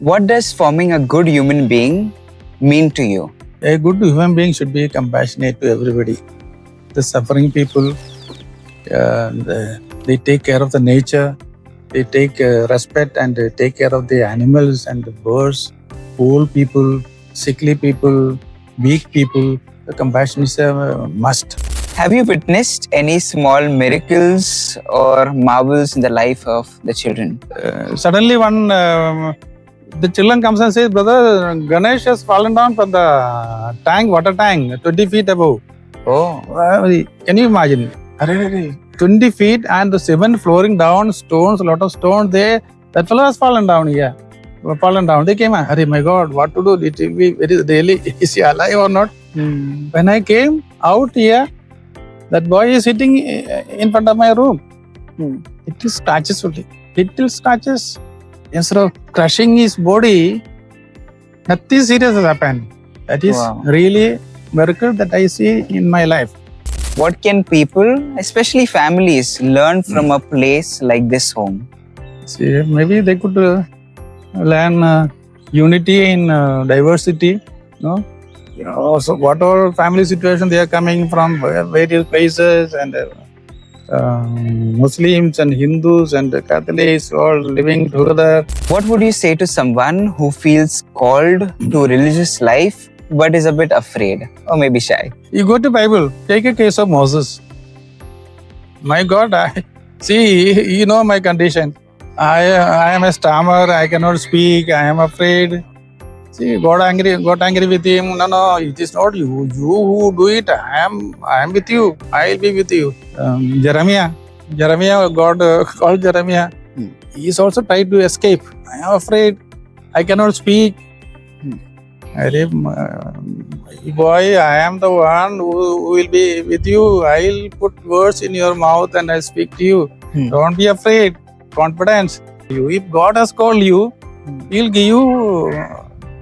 What does forming a good human being mean to you? A good human being should be compassionate to everybody. The suffering people, they take care of the nature, they take respect and take care of the animals and the birds, old people, sickly people, weak people. The compassion is a must. Have you witnessed any small miracles or marvels in the life of the children? Suddenly the children comes and says, brother, Ganesh has fallen down from the water tank, 20 feet above. Oh, Can you imagine? 20 feet and the 7 flooring down, stones, a lot of stones there. That fellow has fallen down here. Fallen down. They came, Hare my God, what to do? It is really, is he alive or not? When I came out here, that boy is sitting in front of my room. It is scratches only. Little scratches. Instead of crushing his body, nothing serious has happened. That is really miracle that I see in my life. What can people, especially families, learn from a place like this home? See, maybe they could learn unity in diversity. No, so whatever family situation they are coming from various places, and Muslims and Hindus and Catholics all living together. What would you say to someone who feels called to religious life but is a bit afraid or maybe shy? You go to Bible, take a case of Moses. My God, see, you know my condition. I am a stammer, I cannot speak, I am afraid. See, got angry with him. No, it is not you. You who do it. I am with you. I will be with you. Jeremiah, God called Jeremiah. He is also tried to escape. I am afraid. I cannot speak. Boy, I am the one who will be with you. I will put words in your mouth and I speak to you. Don't be afraid. Confidence. If God has called you, He will give you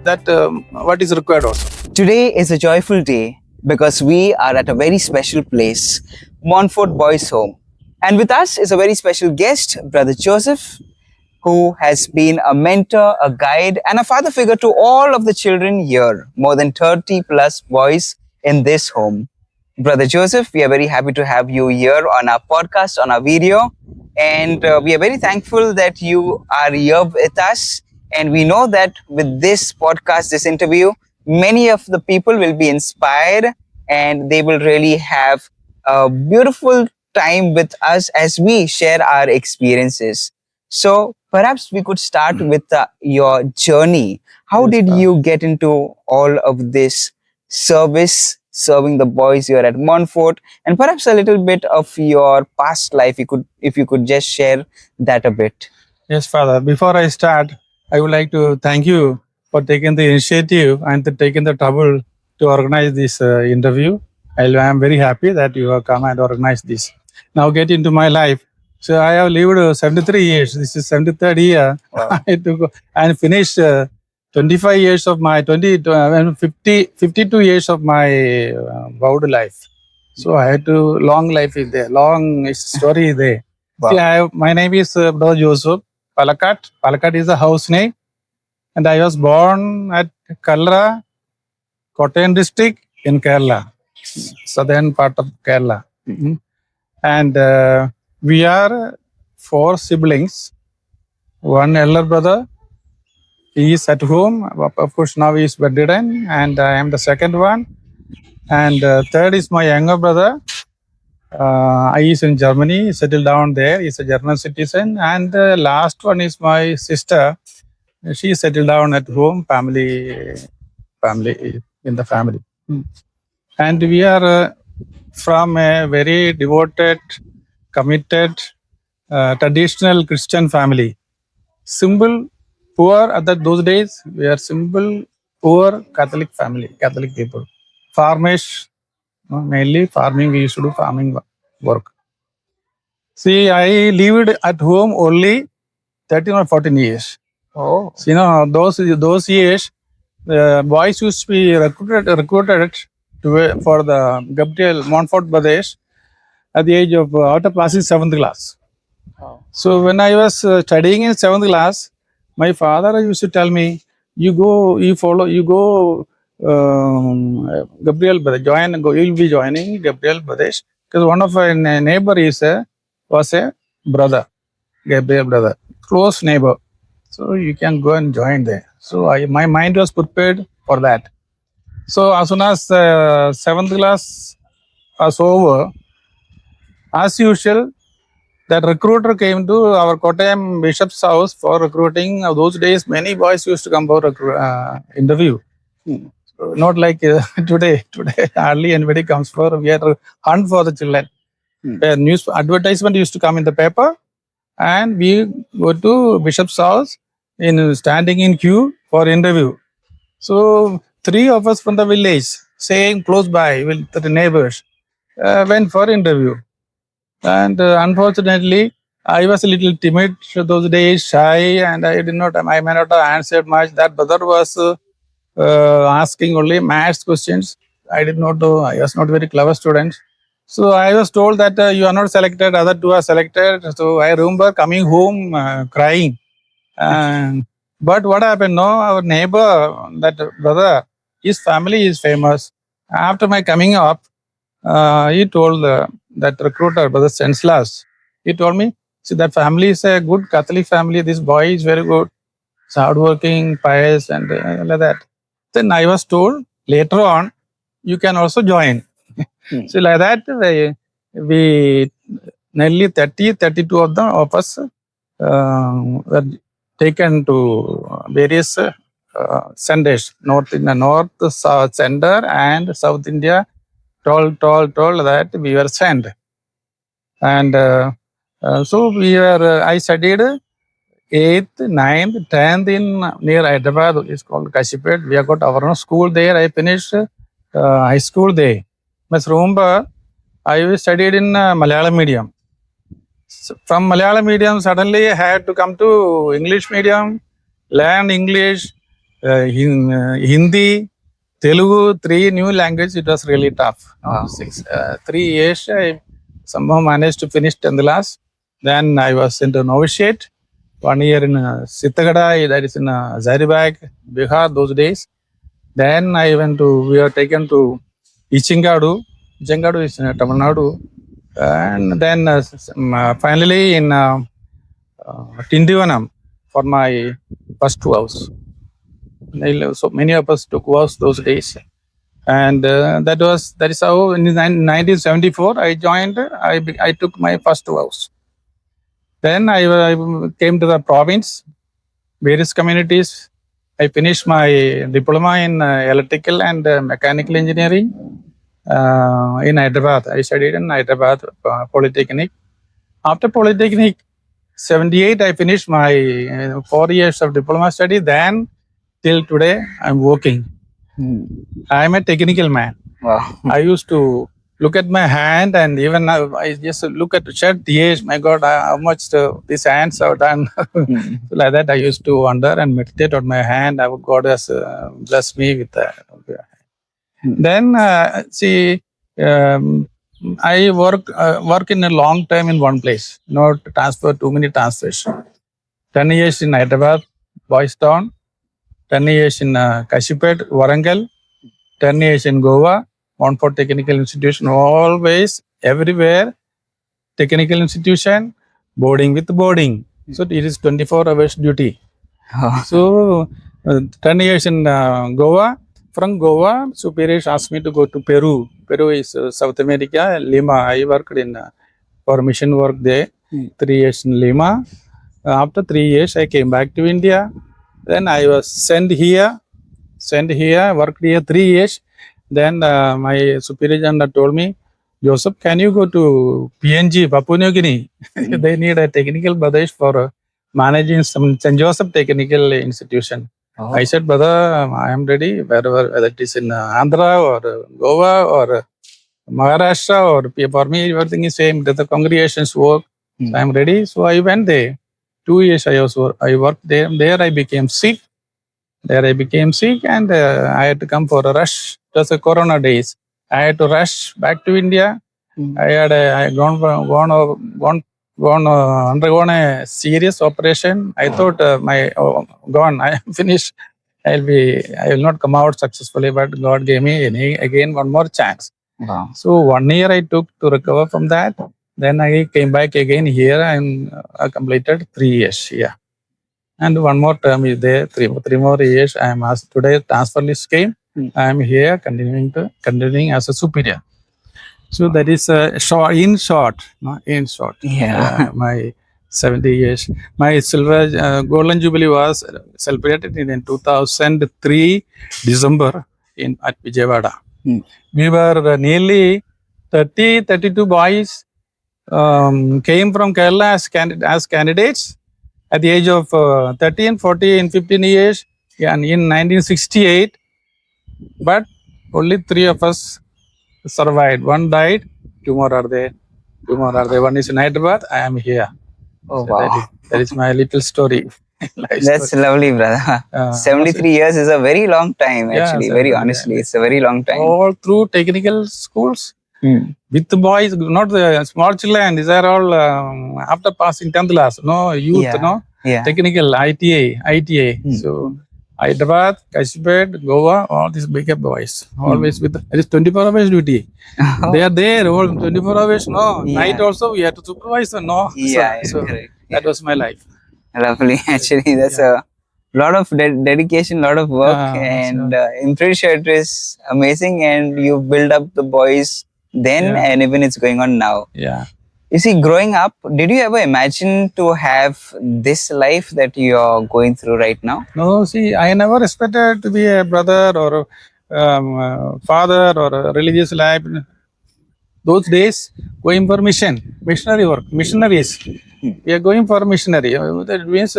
that what is required also. Today is a joyful day because we are at a very special place, Montfort Boys' Home. And with us is a very special guest, Brother Joseph, who has been a mentor, a guide, and a father figure to all of the children here, more than 30 plus boys in this home. Brother Joseph, we are very happy to have you here on our podcast, on our video. And we are very thankful that you are here with us. And we know that with this podcast, this interview, many of the people will be inspired and they will really have a beautiful time with us as we share our experiences. So perhaps we could start with your journey. How did you get into all of this serving the boys here at Montfort, and perhaps a little bit of your past life? If you could just share that a bit. Yes, Father. Before I start, I would like to thank you for taking the initiative and taking the trouble to organize this interview. I am very happy that you have come and organized this. Now get into my life. So I have lived 73 years. This is 73rd year. Wow. I took and finished 25 years of my 52 years of my vowed life. So I had to long life is there, long story is there. Wow. See, my name is Brother Joseph. Palakkad. Palakkad is a house name. And I was born at Kalra, Kottayam district in Kerala, southern part of Kerala. And we are 4 siblings. One elder brother, he is at home. Of course, now he is bedridden, and I am the second one. And third is my younger brother. He is in Germany, settled down there. He's a German citizen. And the last one is my sister. She settled down at home, family in the family. And we are from a very devoted, committed, traditional Christian family. Simple, poor at those days. We are simple, poor Catholic family, Catholic people. Farmers, mainly farming. We used to do farming work. See, I lived at home only 13 or 14 years. Oh. So, those years, boys used to be recruited for the Gabriel Montfort Brothers at the age of after passing 7th class. Oh. So when I was studying in 7th class, My father used to tell me, you go, you go, Gabriel Bade, you'll be joining Gabriel Badesh, because one of our neighbor was a brother, Gabriel brother, close neighbor. So you can go and join there. So my mind was prepared for that. So as soon as seventh class was over, as usual, that recruiter came to our Kottayam bishop's house for recruiting. Those days, many boys used to come for interview. So not like today. Today, hardly anybody comes for. We had a hunt for the children. A news advertisement used to come in the paper, and we go to bishop's house in standing in queue for interview. So three of us from the village, same close by with the neighbors, went for interview. And unfortunately, I was a little timid those days, shy, and I may not have answered much. That brother was asking only maths questions. I did not know. I was not very clever student. So I was told that you are not selected. Other two are selected. So I remember coming home crying. And but what happened? No, our neighbor, that brother, his family is famous. After my coming up, he told that recruiter, Brother Stenslas, he told me, see, that family is a good Catholic family. This boy is very good, he's hardworking, pious, and like that. Then I was told later on, you can also join. So like that, we nearly 32 of us were taken to various centers, north in the north, south center, and South India. Told that we were sent, and so we were. I studied 8th, 9th, 10th in near Hyderabad. It's called Kashipet. We have got our own school there. I finished high school there. But remember, I studied in Malayalam medium. So from Malayalam medium, suddenly I had to come to English medium, learn English, Hindi, Telugu, 3 new languages. It was really tough. 3 years, I somehow managed to finish 10th class. Then I was into novitiate. 1 year in Sitagada, that is in Zaribag, Bihar, those days. Then we were taken to Ichingadu. Ichingadu is in Tamil Nadu. And then finally in Tindivanam for my first house. So many of us took vows those days. And that is how in 1974 I joined. I took my first vows. Then I came to the province, various communities. I finished my diploma in electrical and mechanical engineering in Hyderabad. I studied in Hyderabad Polytechnic. After Polytechnic, 78, I finished my 4 years of diploma study. Then till today, I'm working. I'm a technical man. Wow. I used to look at my hand, and even now I just look at the shirt. Yes, my God, how much these hands have done. So like that, I used to wonder and meditate on my hand. Our God has blessed me with that. Then see, I work in a long time in one place. Not transfer too many transfers. 10 years in Hyderabad, Boys Town. 10 years in Kashipet, Warangal. 10 years in Goa, Montfort Technical Institution, always, everywhere, technical institution, boarding with boarding. So it is 24 hours duty. So 10 years in Goa. From Goa, superiors asked me to go to Peru. Peru is South America, Lima. I worked in for mission work there. 3 years in Lima. After 3 years, I came back to India. Then I was sent here, worked here 3 years. Then my superior general told me, Joseph, can you go to PNG, Papua New Guinea? They need a technical Bangladesh for managing some St. Joseph Technical Institution. I said, brother, I am ready, whether it is in Andhra or Goa or Maharashtra, or for me, everything is same. The congregations work. So I am ready. So I went there. 2 years I worked there. There I became sick. And I had to come for a rush. It was the Corona days. I had to rush back to India. I had gone undergone a serious operation. I thought gone. I am finished. I will not come out successfully, but God gave me again one more chance. Wow. So 1 year I took to recover from that. Then I came back again here and completed 3 years here. And one more term is there, three more years. I am asked today transfer list came. I am here continuing as a superior. So that is in short. Yeah. My 70 years. My silver golden jubilee was celebrated in 2003 December at Vijayawada. We were nearly 32 boys came from Kerala as candidates at the age of 13, 14, 15 years, and in 1968. But only 3 of us survived. One died, 2 more are there. 2 more are there. One is in Hyderabad, I am here. Oh, So wow. that is my little story. Life That's story. lovely, brother. 73 years is a very long time, Yeah, actually. Very honestly, it's a very long time. All through technical schools with the boys, not the small children. These are all after passing 10th class. No youth, Yeah. no Yeah. technical ITA. So Hyderabad, Kashmir, Goa, all these bigger boys. Always with it is 24 hours duty. They are there all 24 hours. No night also we have to supervise. No. Yeah, So correct. that was my life. Lovely. Actually, that's a lot of dedication, lot of work, and I'm pretty sure it is amazing. And you build up the boys then, and even it's going on now. Yeah. You see, growing up, did you ever imagine to have this life that you're going through right now? No, see, I never expected to be a brother or father or a religious life. Those days, going for missionary work, missionaries. We are going for missionary. That means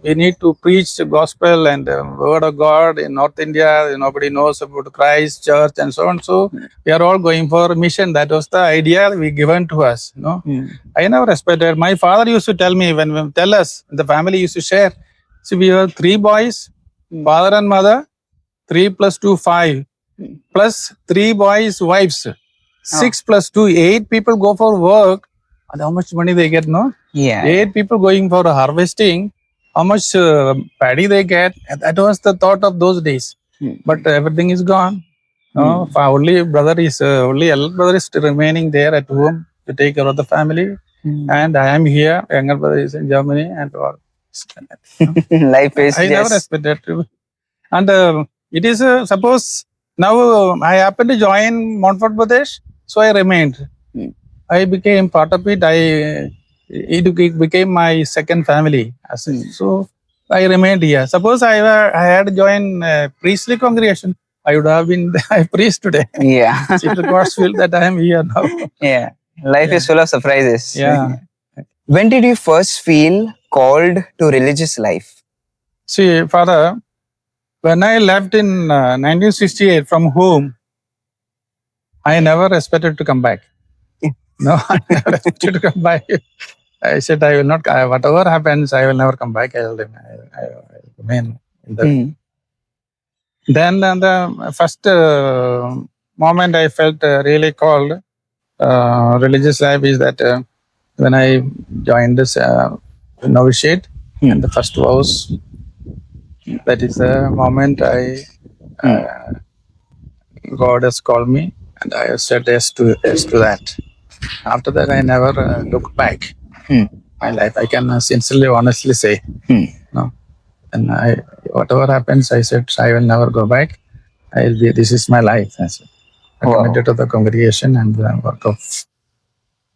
we need to preach the gospel and word of God in North India. Nobody knows about Christ, church, and so on. So we are all going for mission. That was the idea we given to us. I never expected. My father used to tell me tell us the family used to share. See, we were 3 boys, father and mother, 3 plus 2 5, plus 3 boys wives. 6 plus 2 8 people go for work. And how much money they get? No. Yeah. 8 people going for harvesting. How much paddy they get? That was the thought of those days. But everything is gone. Only brother is only elder brother is still remaining there at home to take care of the family. And I am here. Younger brother is in Germany and all. Life is I never expected to. And it is suppose now I happen to join Montfort Brothers, so I remained. I became part of it. It became my second family. So I remained here. Suppose I had joined priestly congregation, I would have been a priest today. Yeah. It's God's will that I am here now. Yeah. Life is full of surprises. Yeah. When did you first feel called to religious life? See, Father, when I left in 1968 from home, I never expected to come back. No, I never expected to come back. I said, I will not, whatever happens, I will never come back. I will remain in the. Then the first moment I felt really called religious life is that when I joined this novitiate and the first vows, that is the moment God has called me and I have said yes to that. After that, I never looked back. My life, I can sincerely, honestly say, no. And whatever happens, I said I will never go back. This is my life. I committed to the congregation and the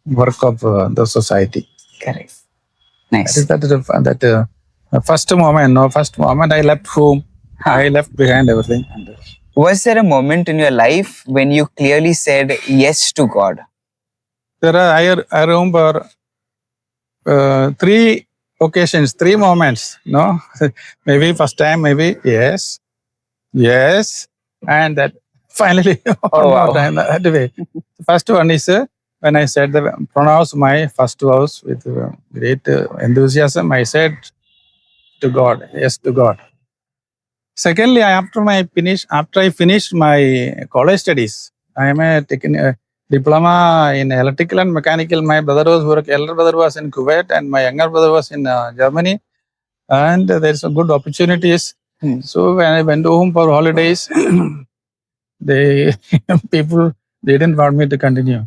work of the society. Correct. Nice. That first moment I left home. I left behind everything. Was there a moment in your life when you clearly said yes to God? I remember 3 occasions, 3 moments. No, maybe first time, maybe yes, and that finally one more time. That way. First one is when I said pronounce my first vows with great enthusiasm. I said to God, yes to God. Secondly, after I finished my college studies, I am diploma in electrical and mechanical. My elder brother was in Kuwait, and my younger brother was in Germany. And there's some good opportunities. So when I went home for holidays, they people they didn't want me to continue.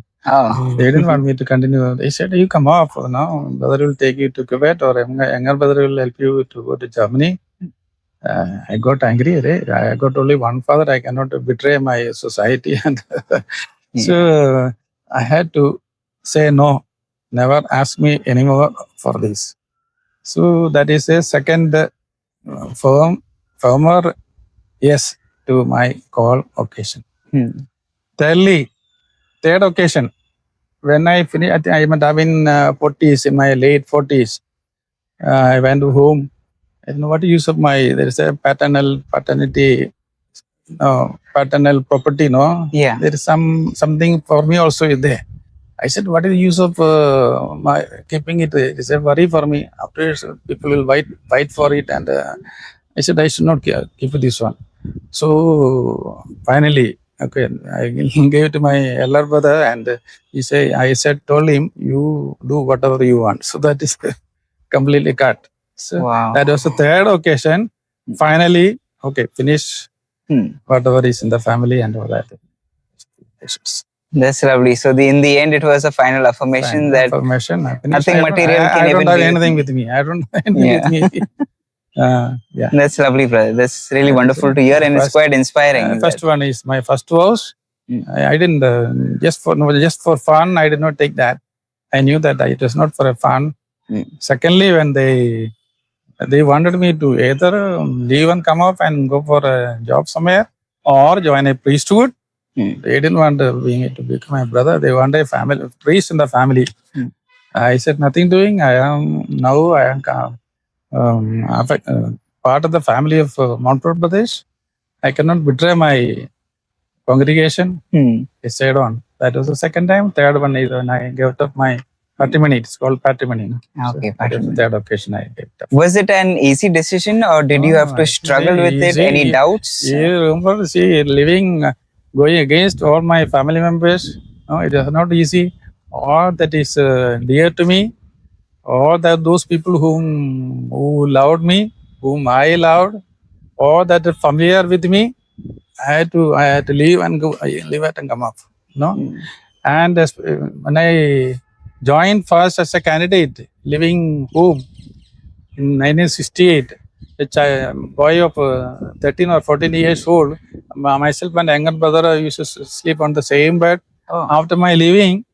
They didn't want me to continue. They said, "You come off now. Brother will take you to Kuwait, or younger brother will help you to go to Germany." I got angry. I got only one father. I cannot betray my society, and so I had to say no. Never ask me anymore for this. So that is a second firmer yes to my call occasion. Thirdly, third occasion, when I finished, I think I might have been 40s, in my late 40s. I went home. I don't know what use of there is a paternity, paternal property, no? Yeah. There is something for me also is there. I said, what is the use of my keeping it? It is a worry for me. After people will fight for it, and I said I should not keep this one. So finally, okay, I gave it to my elder brother, and I told him, you do whatever you want. So that is completely cut. So that was the third occasion. Finally, okay, finish whatever is in the family and all that. That's lovely. So in the end, it was a final affirmation that nothing material can I don't even have be anything with me. I don't have anything with me. Yeah. That's lovely, brother. That's really wonderful to hear, and it's quite inspiring. First one is my first house. I didn't just for fun. I did not take that. I knew that it was not for a fun. Secondly, when they wanted me to either leave and come up and go for a job somewhere or join a priesthood. They didn't want me to become my brother. They wanted a priest in the family. I said nothing doing. I am part of the family of Montfort Brothers. I cannot betray my congregation. I stayed on. That was the second time. Third one is when I gave up my patrimony. It's called patrimony. Okay, that was the third occasion I gave up. Was it an easy decision, or did you have to struggle with it? Any doubts? You remember, going against all my family members. No, it is not easy. All that is dear to me, all those people who loved me, whom I loved, all that are familiar with me, I had to leave and go, leave it and come up. No, and when I joined first as a candidate, living home in 1968. A boy of 13 or 14 years old, myself and younger brother used to sleep on the same bed. After my leaving,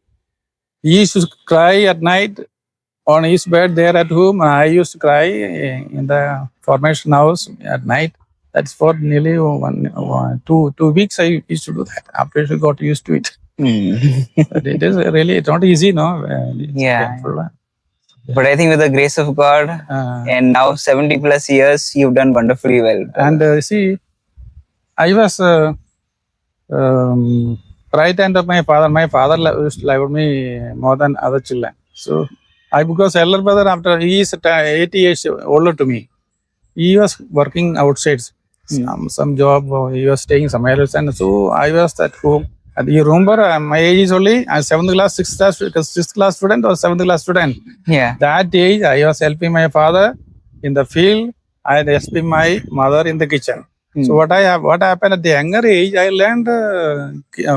he used to cry at night on his bed there at home. I used to cry in the formation house at night. That's for nearly 2 weeks. I used to do that. After I got used to it. But it is really, it's not easy, no? Painful. But I think with the grace of God, and now 70 plus years, you've done wonderfully well. And see, I was right hand of my father. My father loved me more than other children. So because elder brother, after he is 80 years older to me, he was working outside some job. He was staying somewhere else, and so I was at home. And you remember, my age is only 7th class, 6th class student or 7th class student. Yeah. That age, I was helping my father in the field. I was helping my mother in the kitchen. So what happened at the younger age, I learned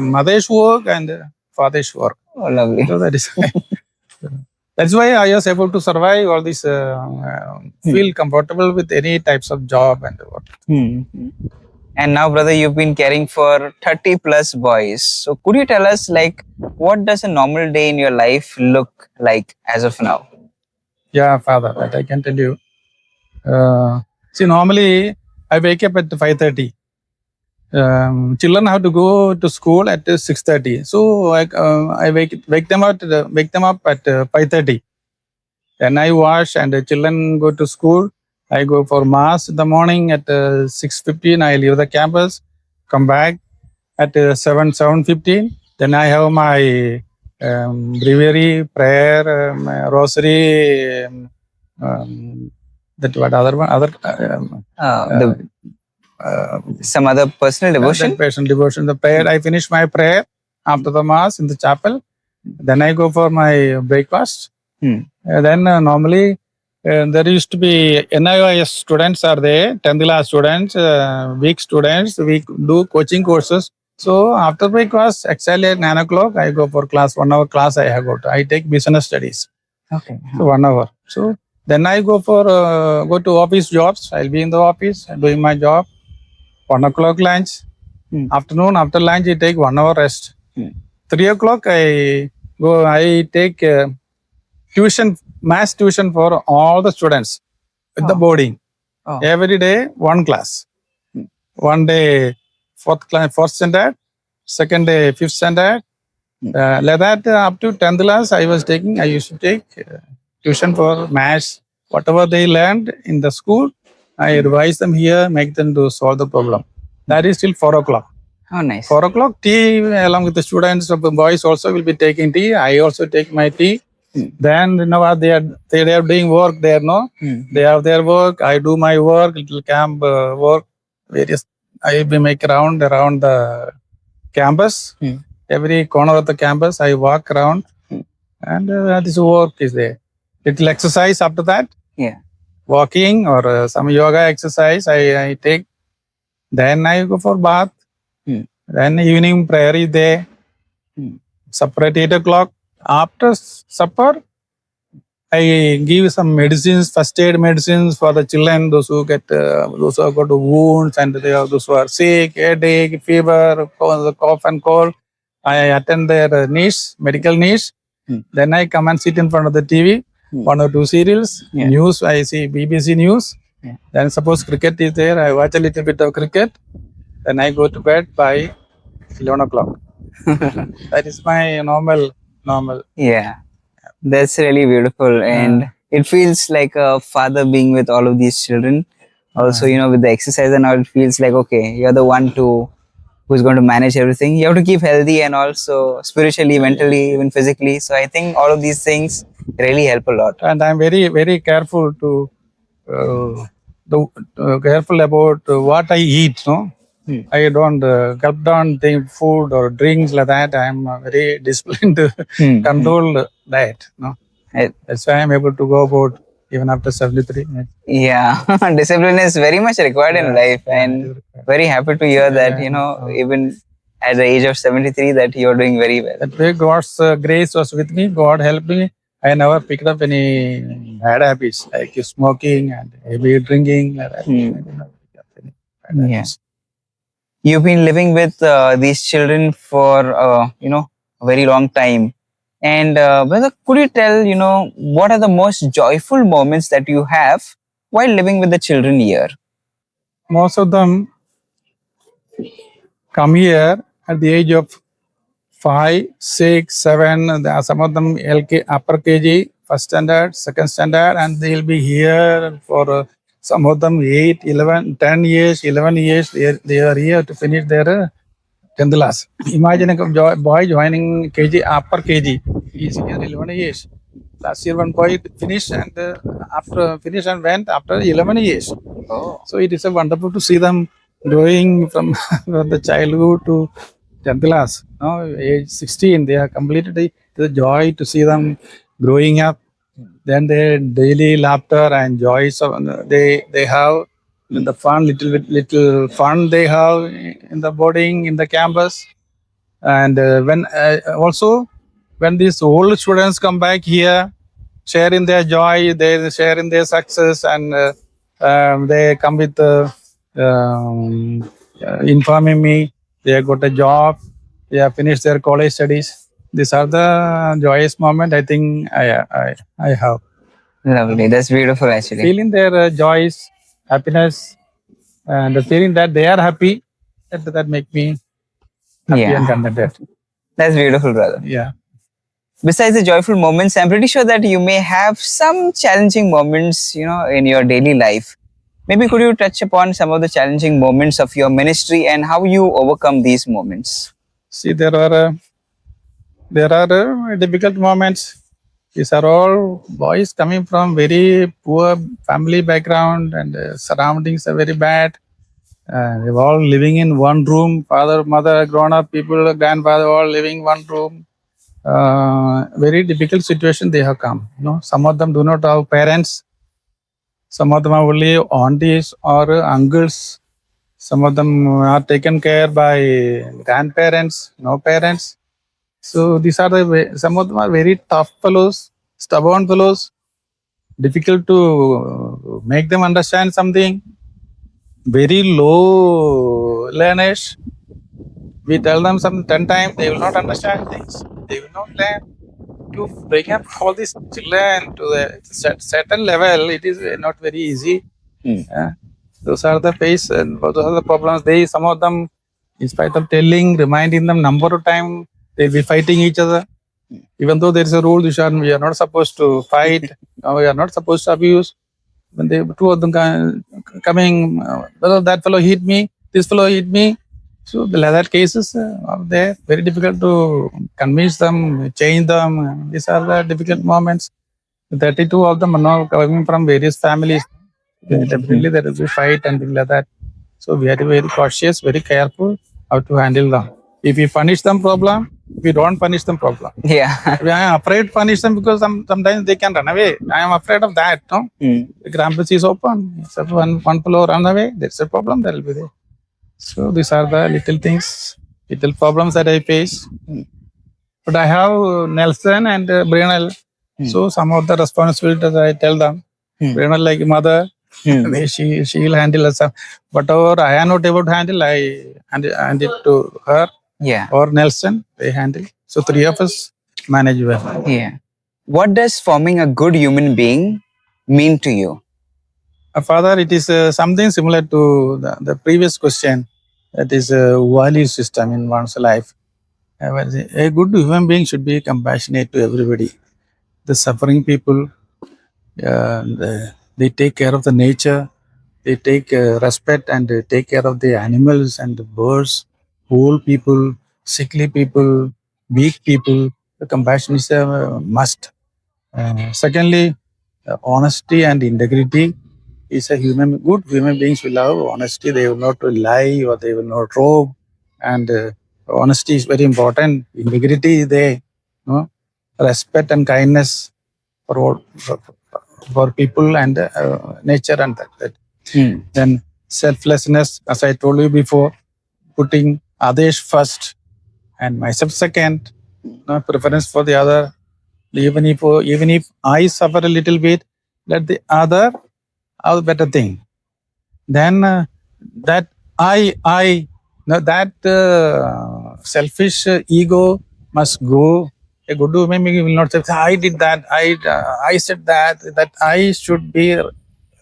mother's work and father's work. Oh, lovely. So that's why I was able to survive all this, feel comfortable with any types of job and work. And now, brother, you've been caring for 30 plus boys. So could you tell us, like, what does a normal day in your life look like as of now? Yeah, father, that I can tell you. See, normally I wake up at 5:30. Children have to go to school at 6:30. So I wake them up at 5:30. Then I wash and the children go to school. I go for mass in the morning at 6:15. I leave the campus, come back at 7:15. Then I have my breviary, prayer, rosary. That what other one? Some other personal devotion. Personal devotion. The prayer. I finish my prayer. after the mass in the chapel. Then I go for my breakfast. Hmm. Then normally there used to be NIOS students are there, 10th class students, week students. We do coaching courses. So after breakfast, actually at 9 o'clock, I go for class, 1 hour class I have got. I take business studies. Okay. So 1 hour. So then I go for go to office jobs. I'll be in the office doing my job. 1 o'clock lunch. Afternoon after lunch, I take 1 hour rest. 3 o'clock I go. I take tuition, mass tuition for all the students with the boarding. Oh. Every day one class. One day fourth standard. Second day fifth standard. Like that up to 10th class, I used to take tuition for maths. Whatever they learned in the school, I revise them here, make them to solve the problem. That is till 4 o'clock. Oh, nice. 4 o'clock, tea along with the students, the boys also will be taking tea. I also take my tea. Then you know what they are doing work there, no? They have their work. I do my work, little camp work. Various I will be make around the campus. Every corner of the campus, I walk around, and this work is there. Little exercise after that. Yeah. Walking or some yoga exercise I take. Then I go for bath. Then evening prayer is there. Supper at 8 o'clock. After supper, I give some medicines, first aid medicines for the children, those who have got wounds and those who are sick, headache, fever, cough and cold. I attend their needs, medical needs. Then I come and sit in front of the TV, 1 or 2 serials, news. I see BBC news. Then suppose cricket is there, I watch a little bit of cricket. Then I go to bed by 11 o'clock. That is my normal. Yeah. That's really beautiful. And it feels like a father being with all of these children. Also, with the exercise and all, it feels like, okay, you're the one who's going to manage everything. You have to keep healthy and also spiritually, mentally, even physically. So I think all of these things really help a lot. And I'm very, very careful to careful about what I eat. No, I don't gulp down food or drinks like that. I'm very disciplined, controlled diet. No, that's why I'm able to go about even after 73. Yeah, discipline is very much required in life, and very happy to hear that even at the age of 73 that you're doing very well. That way, God's grace was with me. God helped me. I never picked up any bad habits like smoking and heavy drinking. Like that. I did not pick up any bad habits. You've been living with these children for a very long time. And brother, could you tell, what are the most joyful moments that you have while living with the children here? Most of them come here at the age of 5, 6, 7. Some of them upper KG, first standard, second standard, and they'll be here for some of them 8, 11, 10 years, 11 years. They are here to finish their 10th class. Imagine a boy joining KG, upper KG. He's here 11 years. Last year one boy finished and after finished and went after 11 years. Oh. So it is a wonderful to see them growing from the childhood to 10th class. Now age 16, they have completed the joy to see them growing up. Then their daily laughter and joys they have the fun, little fun they have in the boarding, in the campus. And when these old students come back here, sharing their joy, they share in their success, and they come with informing me they have got a job, they have finished their college studies. These are the joyous moment I think I have. Lovely. That's beautiful, actually. Feeling their joys, happiness, and the feeling that they are happy, that make me happy and contented. That's beautiful, brother. Yeah. Besides the joyful moments, I'm pretty sure that you may have some challenging moments, in your daily life. Maybe could you touch upon some of the challenging moments of your ministry and how you overcome these moments? See, there are difficult moments. These are all boys coming from very poor family background and surroundings are very bad. They were all living in one room. Father, mother, grown-up people, grandfather, all living one room. Very difficult situation they have come. Some of them do not have parents. Some of them are only aunties or uncles. Some of them are taken care by grandparents, no parents. So these are some of them are very tough fellows, stubborn fellows, difficult to make them understand something. Very low learners. We tell them some 10 times, they will not understand things. They will not learn. To bring up all these children to a certain level, it is not very easy. Those are the pace and those are the problems. Some of them, in spite of telling, reminding them number of times, they'll be fighting each other. Even though there is a rule, we are not supposed to fight, we are not supposed to abuse. When they two of them coming, that fellow hit me, this fellow hit me. So the that cases are there. Very difficult to convince them, change them. These are the difficult moments. 32 of them are now coming from various families. Definitely there will be fight and things like that. So we are very cautious, very careful how to handle them. If we punish them, problem. If we don't punish them, problem. Yeah. I am afraid to punish them because sometimes they can run away. I am afraid of that. No? The campus is open. So one fellow run away, there's a problem that will be there. So these are the little things, little problems that I face. But I have Nelson and Brenal. So some of the responsibilities I tell them. Brenal like mother, she will handle us. Whatever I am not able to handle, I hand it to her. Yeah. Or Nelson, they handle. So three of us manage well. Yeah. What does forming a good human being mean to you? Father, it is something similar to the previous question. That is a value system in one's life. A good human being should be compassionate to everybody. The suffering people, they take care of the nature, they take respect and take care of the animals and the birds, old people, sickly people, weak people. The compassion is a must. Secondly, honesty and integrity is a good human beings will have honesty. They will not lie or they will not rob. And honesty is very important. Integrity is there. No? Respect and kindness for all, for people and nature and that. Then selflessness, as I told you before, putting others first and myself second. No preference for the other. Even if I suffer a little bit, let the other have a better thing. Then that that selfish ego must go. A good human being will not say, I did that, I said that I should be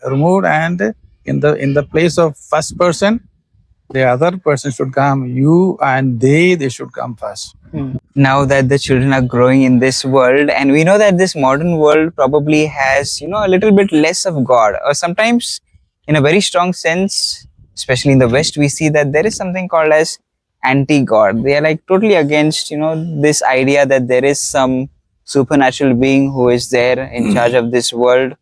removed, and in the place of first person, the other person should come. You and they should come first. Now that the children are growing in this world, and we know that this modern world probably has, a little bit less of God, or sometimes in a very strong sense, especially in the West, we see that there is something called as anti-God. They are like totally against, this idea that there is some supernatural being who is there in charge of this world,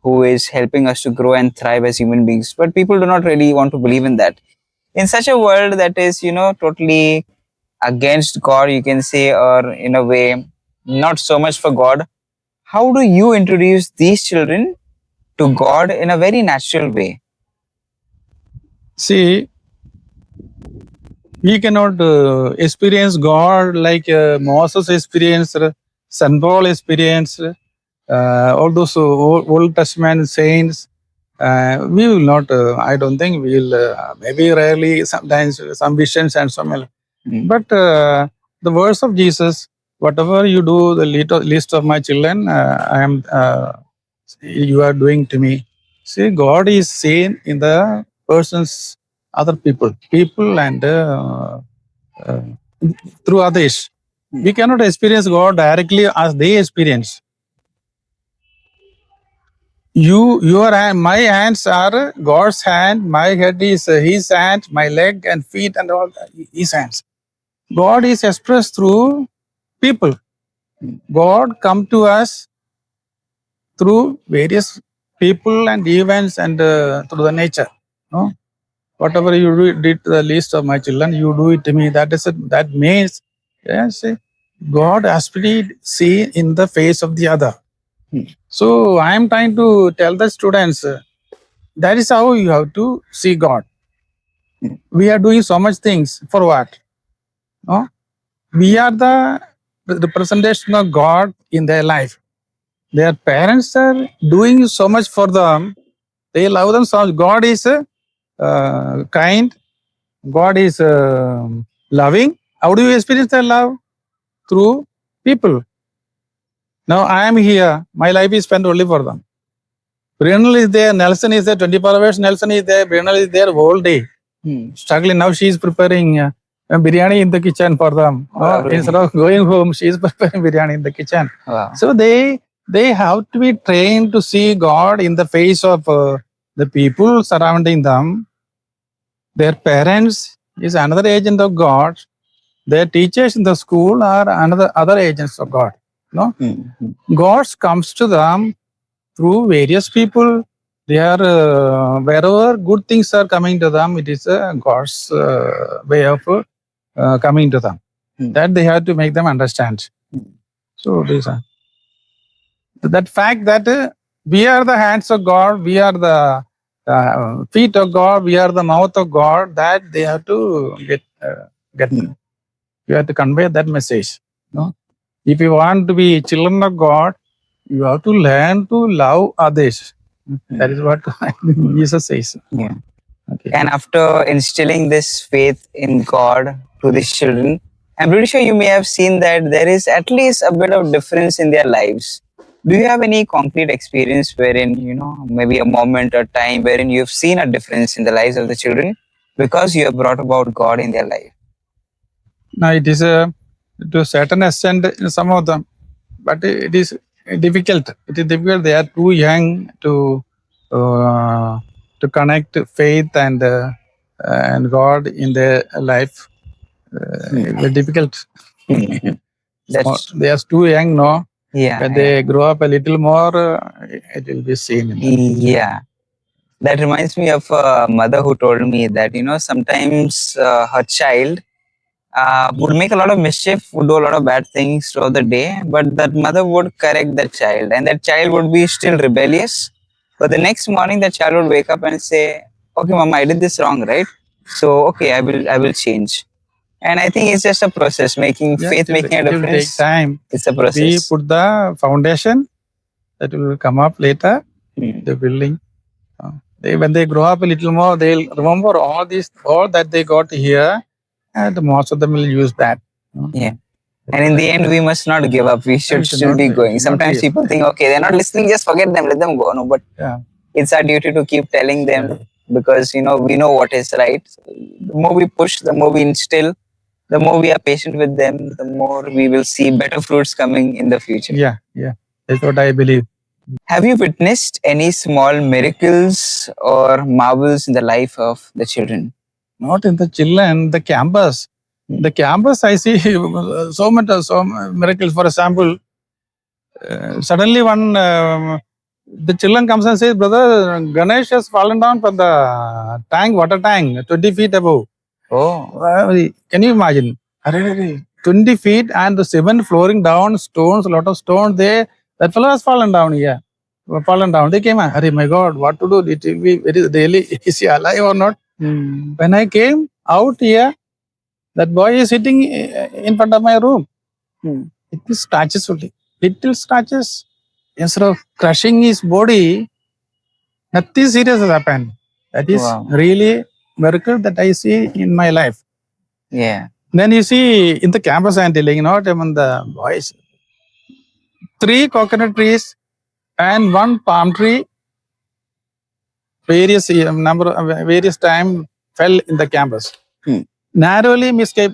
who is helping us to grow and thrive as human beings. But people do not really want to believe in that. In such a world that is, totally against God, you can say, or in a way, not so much for God, how do you introduce these children to God in a very natural way? See, we cannot experience God like Moses experienced, St. Paul experienced, all those Old Testament saints. We will not, I don't think we will, maybe rarely, sometimes some visions and so on. But the words of Jesus, whatever you do, the least of my children, you are doing to me. See, God is seen in the persons, other people and through others. We cannot experience God directly as they experience. My hands are God's hand, my head is His hand, my leg and feet and all His hands. God is expressed through people. God come to us through various people and events and through the nature. No? whatever you did to the least of my children, you do it to me. That means, yes, God actually see in the face of the other. So I am trying to tell the students that is how you have to see God. We are doing so much things for what? No, we are the representation of God in their life. Their parents are doing so much for them. They love them so much. God is kind. God is loving. How do you experience that love? Through people. Now I am here. My life is spent only for them. Brinal is there. Nelson is there. 24 hours. Nelson is there. Brinal is there whole day. Struggling. Now she is preparing biryani in the kitchen for them. Wow. Instead of going home, she is preparing biryani in the kitchen. Wow. So they have to be trained to see God in the face of the people surrounding them. Their parents is another agent of God. Their teachers in the school are other agents of God. No, God comes to them through various people. They are wherever good things are coming to them, it is God's way of coming to them. That they have to make them understand. So this that fact that we are the hands of God, we are the feet of God, we are the mouth of God. That they have to get. You have to convey that message. No, if you want to be children of God, you have to learn to love others. That is what Jesus says. Yeah. Okay. And after instilling this faith in God to these children, I'm pretty sure you may have seen that there is at least a bit of difference in their lives. Do you have any concrete experience wherein, maybe a moment or time wherein you've seen a difference in the lives of the children because you have brought about God in their life? Now it is to a certain extent in some of them, but it is difficult. It is difficult. They are too young to connect faith and God in their life. Very difficult. They are too young, no? Yeah. When they grow up a little more, it will be seen. Yeah. That reminds me of a mother who told me that, sometimes her child would make a lot of mischief, would do a lot of bad things throughout the day, but that mother would correct that child, and that child would be still rebellious. But the next morning, that child would wake up and say, "Okay, Mama, I did this wrong, right? So, okay, I will change." And I think it's just a process, making faith, making a difference. It will take time. It's a process. We put the foundation that will come up later. The building. When they grow up a little more, they'll remember all that they got here, and most of them will use that. Yeah. And in the end, we must not give up. We should still be going. Sometimes people think, okay, they're not listening, just forget them, let them go. No, but it's our duty to keep telling them because, we know what is right. So the more we push, the more we instill, the more we are patient with them, the more we will see better fruits coming in the future. Yeah. That's what I believe. Have you witnessed any small miracles or marvels in the life of the children? Not in the children, the campus. The campus, I see so miracles. For example, suddenly the children comes and says, "Brother, Ganesh has fallen down from the water tank, 20 feet above." Oh, can you imagine? 20 feet and the cement flooring down, stones, a lot of stones there. That fellow has fallen down here. They came and, "Arey, my God, what to do? Is he alive or not?" When I came out here, that boy is sitting in front of my room. It is scratches only. Little scratches. Instead of crushing his body, nothing serious has happened. That is really miracle that I see in my life. Yeah. Then you see in the campus I am telling, not among the boys. 3 coconut trees and 1 palm tree, various time fell in the campus. Narrowly missing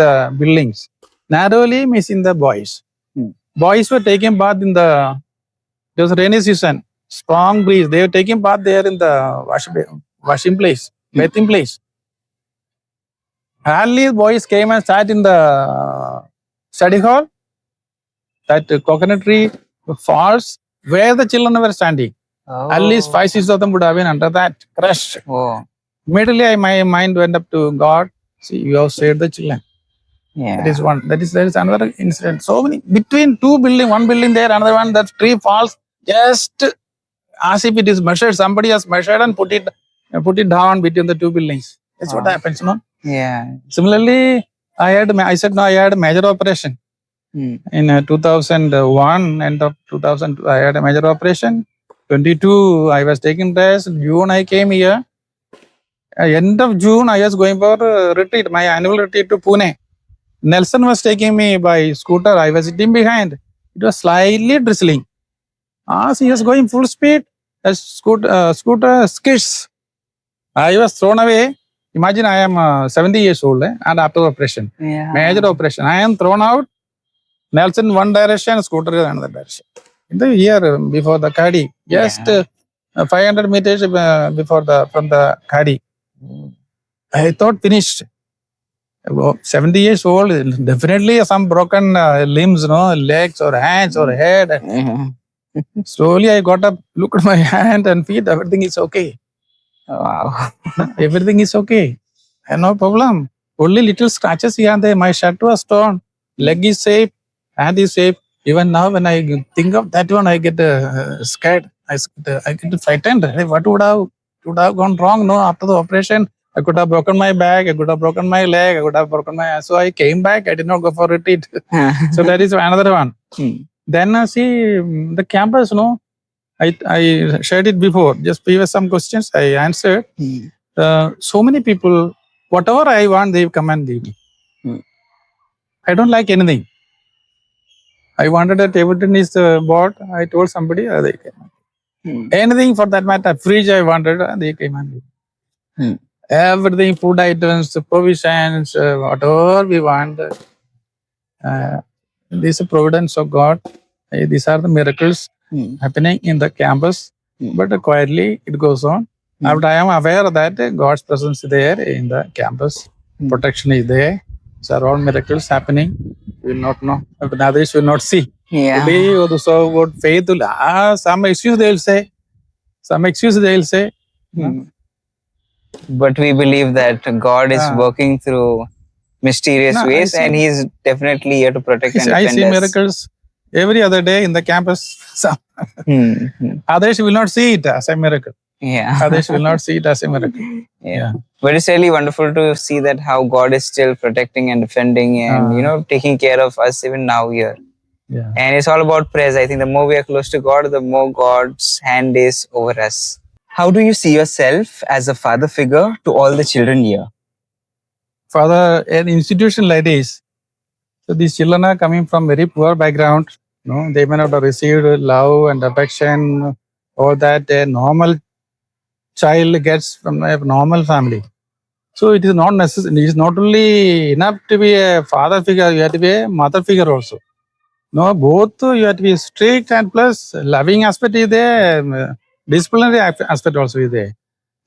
the buildings. Narrowly missing the boys. Boys were taking bath in the, it was rainy season, strong breeze. They were taking bath there in the washing place, bathing place. Hardly boys came and sat in the study hall. That coconut tree falls where the children were standing. At least 5-6 of them would have been under that, crushed. Oh. Immediately, my mind went up to God. See, you have saved the children. Yeah. That is one. There is another incident. So many between two building, one building there, another one. That tree falls just as if it is measured. Somebody has measured and put it down between the two buildings. That's what happens, no? Yeah. Similarly, I had a major operation in 2001. End of 2000, I had a major operation. 22, I was taking rest. June, I came here. End of June, I was going for retreat, my annual retreat to Pune. Nelson was taking me by scooter. I was sitting behind. It was slightly drizzling. As he was going full speed, the scooter skids. I was thrown away. Imagine I am 70 years old and after operation, major operation. I am thrown out. Nelson one direction, scooter another direction. In the year before the Kadi, just 500 meters from the Kadi. I thought finished. 70 years old, definitely some broken limbs, legs or hands or head. Slowly I got up, looked at my hand and feet, everything is okay. Wow. Everything is okay. And no problem. Only little scratches here and there. My shirt was torn, leg is safe, hand is safe. Even now when I think of that one, I get scared. I get frightened. What would have gone wrong? No, after the operation, I could have broken my back, I could have broken my leg, I could have broken my. So I came back. I did not go for retreat. So that is another one. Then see the campus. I shared it before. Just previous some questions I answered. So many people, whatever I want, they come and give me. I don't like anything. I wanted a table tennis board. I told somebody, they came. Anything for that matter, fridge I wanted, they came and gave. Everything, food items, provisions, whatever we want. This is a providence of God. These are the miracles happening in the campus, but quietly it goes on. But I am aware that God's presence is there in the campus. Protection is there. So are all miracles happening. We will not know. But others will not see. So what faith will some excuse they will say. Some excuse they will say. But we believe that God is working through mysterious ways, and He's definitely here to protect and defend us. I see miracles every other day in the campus. Others will not see it as a miracle. Others will not see it as a miracle. But it's really wonderful to see that how God is still protecting and defending and taking care of us even now here. And it's all about praise. I think the more we are close to God, the more God's hand is over us. How do you see yourself as a father figure to all the children here? Father, an institution like this, so these children are coming from very poor background. They may not have received love and affection or that a normal child gets from a normal family. So it is not necessary. It is not only enough to be a father figure, you have to be a mother figure also. Both you have to be strict and plus loving aspect is there, disciplinary aspect also is there.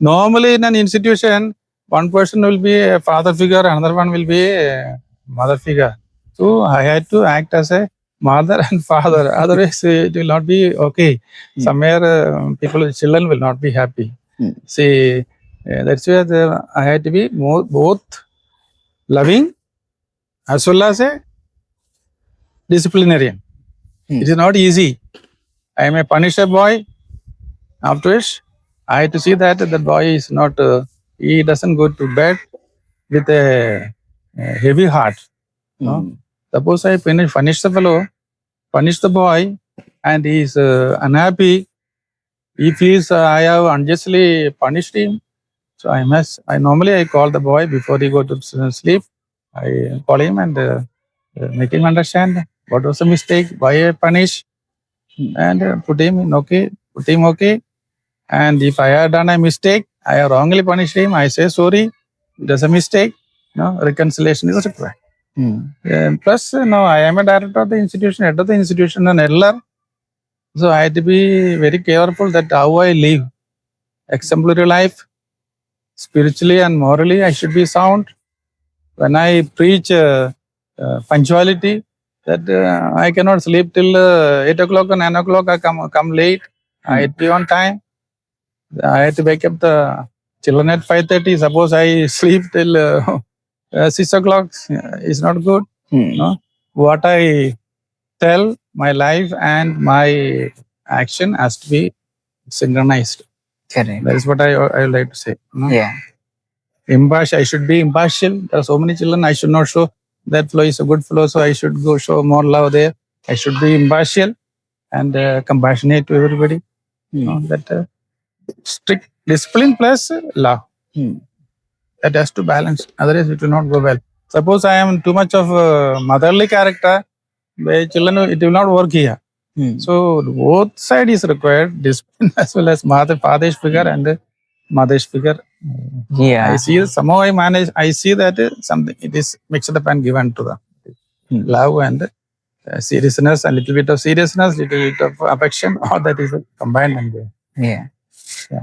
Normally in an institution, one person will be a father figure, another one will be a mother figure. So I had to act as a mother and father. Otherwise, it will not be okay. Somewhere, children will not be happy. See, that's why I had to be both loving as well as a disciplinarian. It is not easy. I am a punisher boy. Afterwards, I had to see that the boy is not, he doesn't go to bed with a heavy heart. Suppose I punish the fellow, punish the boy, and he is unhappy. He feels I have unjustly punished him. So I normally call the boy before he go to sleep. I call him and make him understand what was the mistake, why I punish, and put him okay. And if I have done a mistake, I have wrongly punished him, I say sorry, it was a mistake. Reconciliation is required. Plus, I am a director of the institution, head of the institution, and elder. So I had to be very careful that how I live. Exemplary life, spiritually and morally, I should be sound. When I preach punctuality, that I cannot sleep till 8 o'clock or 9 o'clock, I come late. I had to be on time. I had to wake up the children at 5:30. Suppose I sleep till 6 o'clock. It's not good. No? What I tell, my life and my action has to be synchronized. Correct. That is what I would like to say. No? Yeah. Impartial. I should be impartial. There are so many children. I should not show that flow is a good flow, so I should go show more love there. I should be impartial and compassionate to everybody. No? That strict discipline plus love. That has to balance. Otherwise, it will not go well. Suppose I am too much of a motherly character, the children, it will not work here. So both side is required, discipline as well as father's figure and mother's figure. Yeah. I see somehow I manage. I see that something it is mixed up and given to them. Love and seriousness, a little bit of seriousness, little bit of affection. All that is combined and Yeah.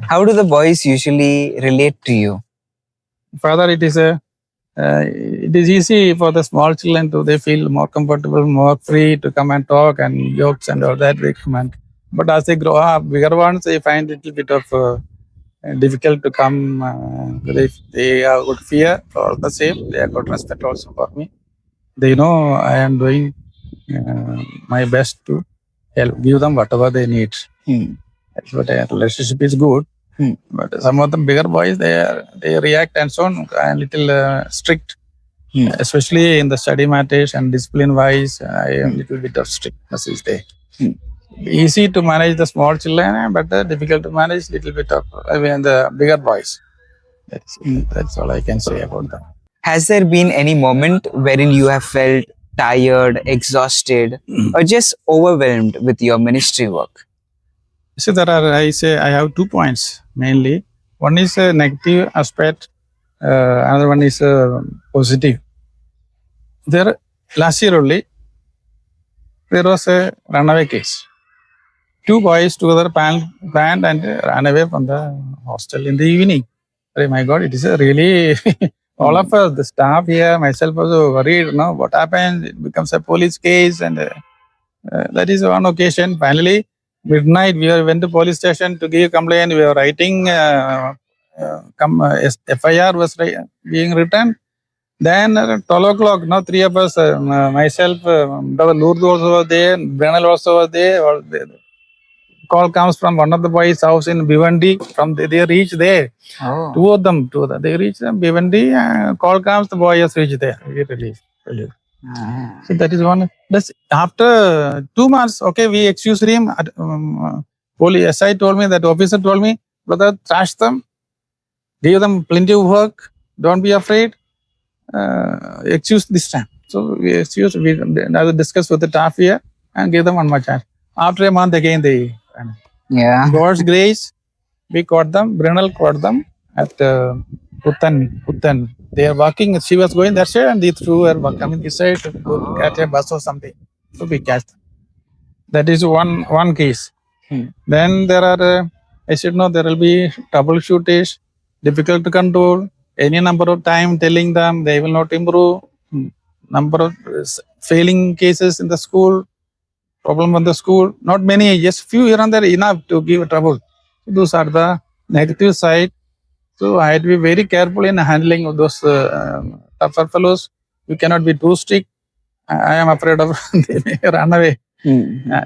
How do the boys usually relate to you? Father, it is easy for the small children to they feel more comfortable, more free to come and talk and jokes and all that they come and. But as they grow up, bigger ones they find it a little bit of difficult to come. They have got fear for the same. They have got respect also for me. They know I am doing my best to help, give them whatever they need. That's what a relationship is good. But some of them bigger boys, they react and so on, a little strict, especially in the study matters and discipline wise. I am a little bit of strictness is there. Easy to manage the small children, but difficult to manage little bit of the bigger boys. That's all I can say about that. Has there been any moment wherein you have felt tired, exhausted, or just overwhelmed with your ministry work? So I have 2 points mainly. One is a negative aspect, another one is positive. Last year only, there was a runaway case. 2 boys together planned and ran away from the hostel in the evening. Oh my God, it is a really, all of us, the staff here, myself also worried, what happened? It becomes a police case and that is one occasion. Finally, midnight, we went to police station to give complaint. We were writing, FIR was being written. Then 12 o'clock, 3 of us, myself, Brother Lourdes also was there, Brenal also was there. Call comes from one of the boys' house in Bhiwandi. They reach there. Oh. Two of them. They reach Bhiwandi. Call comes, the boy has reached there. We release. So that is one. After 2 months, okay, we excused him. Police SI told me, that officer told me, brother, trash them, give them plenty of work, don't be afraid, excuse this time. So we excused, we discussed with the staff here and gave them one more chance. After a month again, they, God's grace, we caught them, Brenal caught them at Puttan. They are walking, she was going that side and they threw her coming this side to go catch a bus or something. So we catch them. That is one case. Then there are, I said, no, there will be troubleshooters, difficult to control, any number of time telling them they will not improve, number of failing cases in the school, problem in the school, not many, just few here and there enough to give trouble. So those are the negative side. So I had to be very careful in handling of those tougher fellows. We cannot be too strict. I am afraid of they may run away.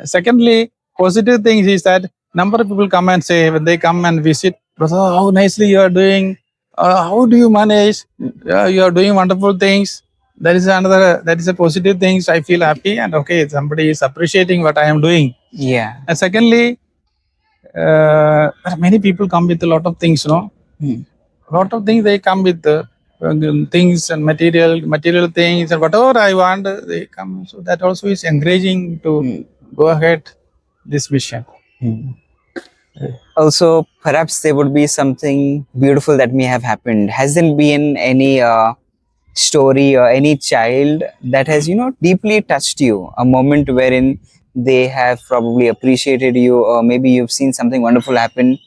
Secondly, positive things is that number of people come and say, when they come and visit, brother, how nicely you are doing. How do you manage? You are doing wonderful things. That is a positive thing. I feel happy and okay, somebody is appreciating what I am doing. Yeah. And secondly, many people come with a lot of things, A lot of things they come with things and material things and whatever I want, they come. So that also is encouraging to go ahead this mission. Also, perhaps there would be something beautiful that may have happened. Has there been any story or any child that has, deeply touched you? A moment wherein they have probably appreciated you, or maybe you've seen something wonderful happen,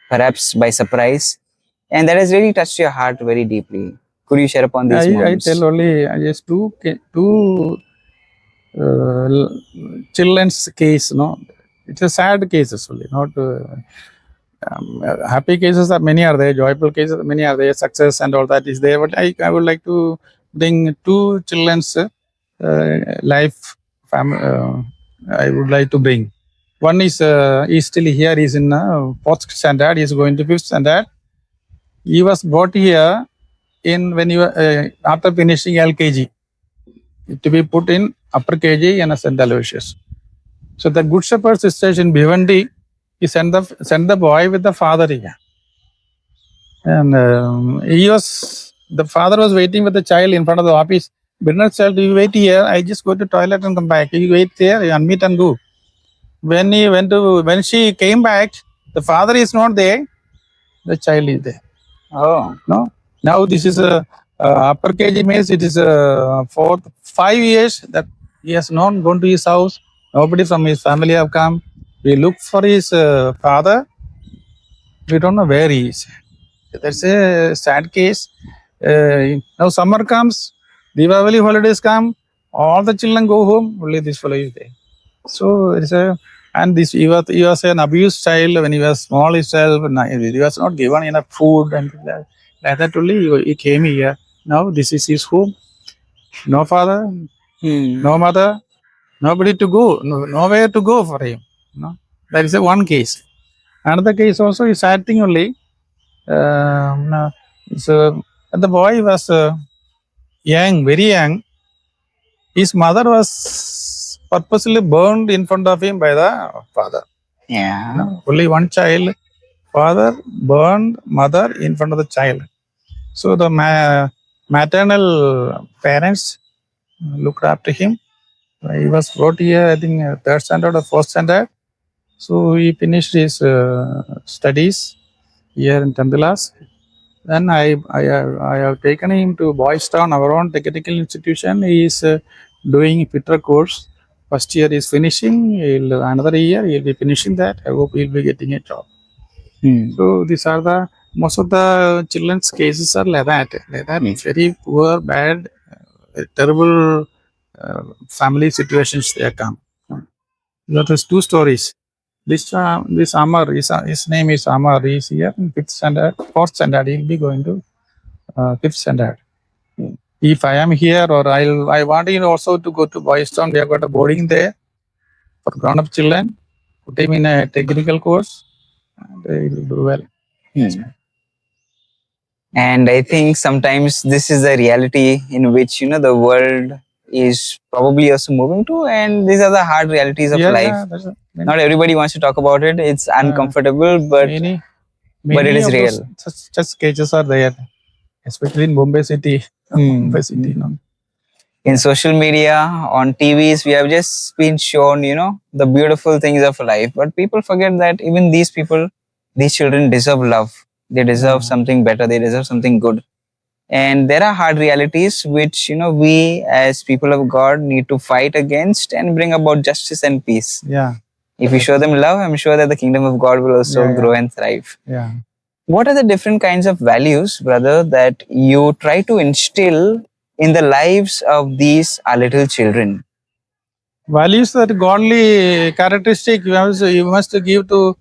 perhaps by surprise, and that has really touched your heart very deeply. Could you share upon these moments? I tell only just two children's case, it's a sad cases only, not happy cases are many are there, joyful cases many are there, success and all that is there. But I would like to bring two children's life I would like to bring. One is he's still here. He's in fourth standard. He's going to fifth standard. He was brought here in when you after finishing LKG to be put in upper KG and a St. Aloysius. So the Good Shepherd sisters in Bhiwandi, he sent the boy with the father here, and the father was waiting with the child in front of the office. Bernard child, you wait here. I just go to toilet and come back. You wait there, you unmute and go. When she came back, the father is not there. The child is there. Oh. No. Now this is a upper KG means it is for 5 years that he has not gone to his house. Nobody from his family have come. We look for his father. We don't know where he is. That's a sad case. Now summer comes, Diwali holidays come, all the children go home. Only this fellow is there. So it's a and this he was an abused child when he was small himself. He was not given enough food and like that only he came here. Now this is his home. No father, no mother, nobody to go, nowhere to go for him. No, that is a one case. Another case also is sad thing only. So the boy was young, very young. His mother was purposely burned in front of him by the father. Yeah. No, only one child, father burned mother in front of the child. So the maternal parents looked after him. He was brought here, I think, third standard or fourth standard. So he finished his studies here in Tambilas. Then I have taken him to Boys Town, our own technical institution. He is doing fitter course. First year is finishing. Another year he'll be finishing that. I hope he'll be getting a job. So these are the most of the children's cases are like that. Very poor, bad, terrible family situations they come. That is two stories. This Amar, his name is Amar. He is here in fifth standard, fourth standard. He'll be going to fifth standard. If I am here or I want him also to go to Boys Town, we have got a boarding there for grown-up children. Put him in a technical course, and he will do well. And I think sometimes this is the reality in which the world is probably also moving to, and these are the hard realities of life. Not everybody wants to talk about it. It's uncomfortable, but many it is of real. Such cases are there, especially in Bombay city. Bombay city, In social media, on TVs, we have just been shown, the beautiful things of life. But people forget that even these children deserve love. They deserve something better. They deserve something good. And there are hard realities which, we as people of God need to fight against and bring about justice and peace. Yeah. If we show them love, I'm sure that the kingdom of God will also grow and thrive. Yeah. What are the different kinds of values, brother, that you try to instill in the lives of these little children? Values that godly characteristic you must give to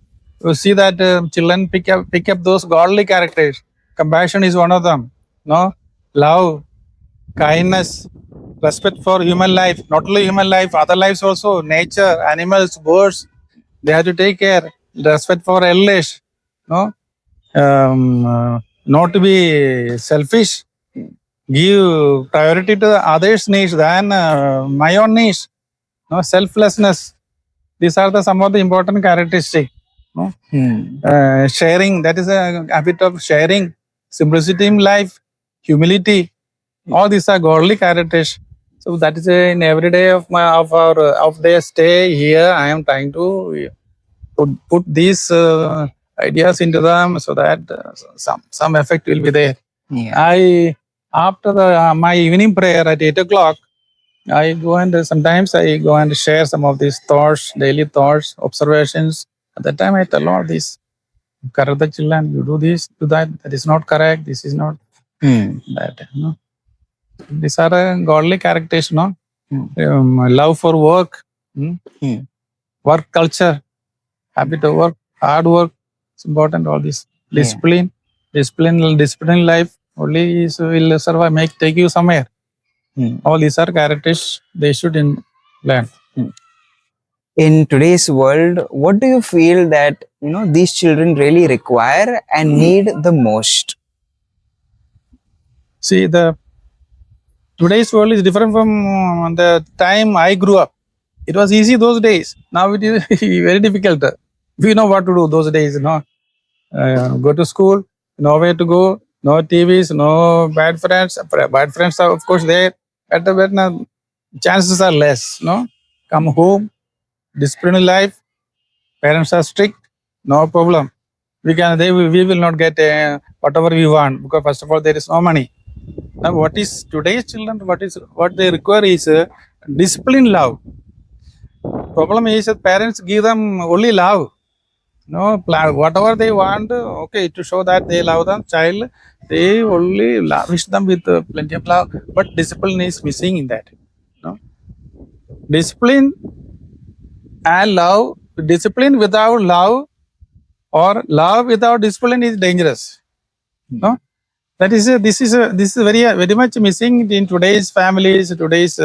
see that children pick up those godly characters. Compassion is one of them. No, love, kindness, respect for human life. Not only human life, other lives also. Nature, animals, birds. They have to take care. Respect for elders. No, not to be selfish. Give priority to the others' needs than my own needs. No, selflessness. These are some of the important characteristics. No? Sharing, that is a habit of sharing. Simplicity in life, humility. All these are godly characters. So that is in every day of their stay here. I am trying to put these ideas into them so that some effect will be there. Yeah. After my evening prayer at 8 o'clock, I go and sometimes I go and share some of these thoughts, daily thoughts, observations. At that time, I tell all this. Correct the children, you do this, do that. That is not correct. This is not that. No? These are godly characters, no? Love for work, work culture. habit of work, hard work. It's important. All this Yeah. discipline life only will survive, take you somewhere. All these are characters they should learn. In today's world, what do you feel that these children really require and need the most? See, the today's world is different from the time I grew up. It was easy those days. Now it is very difficult. We know what to do those days. Go to school, nowhere to go, no TVs, no bad friends. Bad friends are of course there, but now chances are less. Come home, disciplinary life. Parents are strict, no problem. We will not get whatever we want because first of all there is no money. Now what is today's children? What they require is discipline, love. Problem is that parents give them only love. Whatever they want, okay, to show that they love them child, they only lavish them with plenty of love, but discipline is missing in that. Discipline and love, discipline without love or love without discipline is dangerous. That is this is very much missing in today's families, today's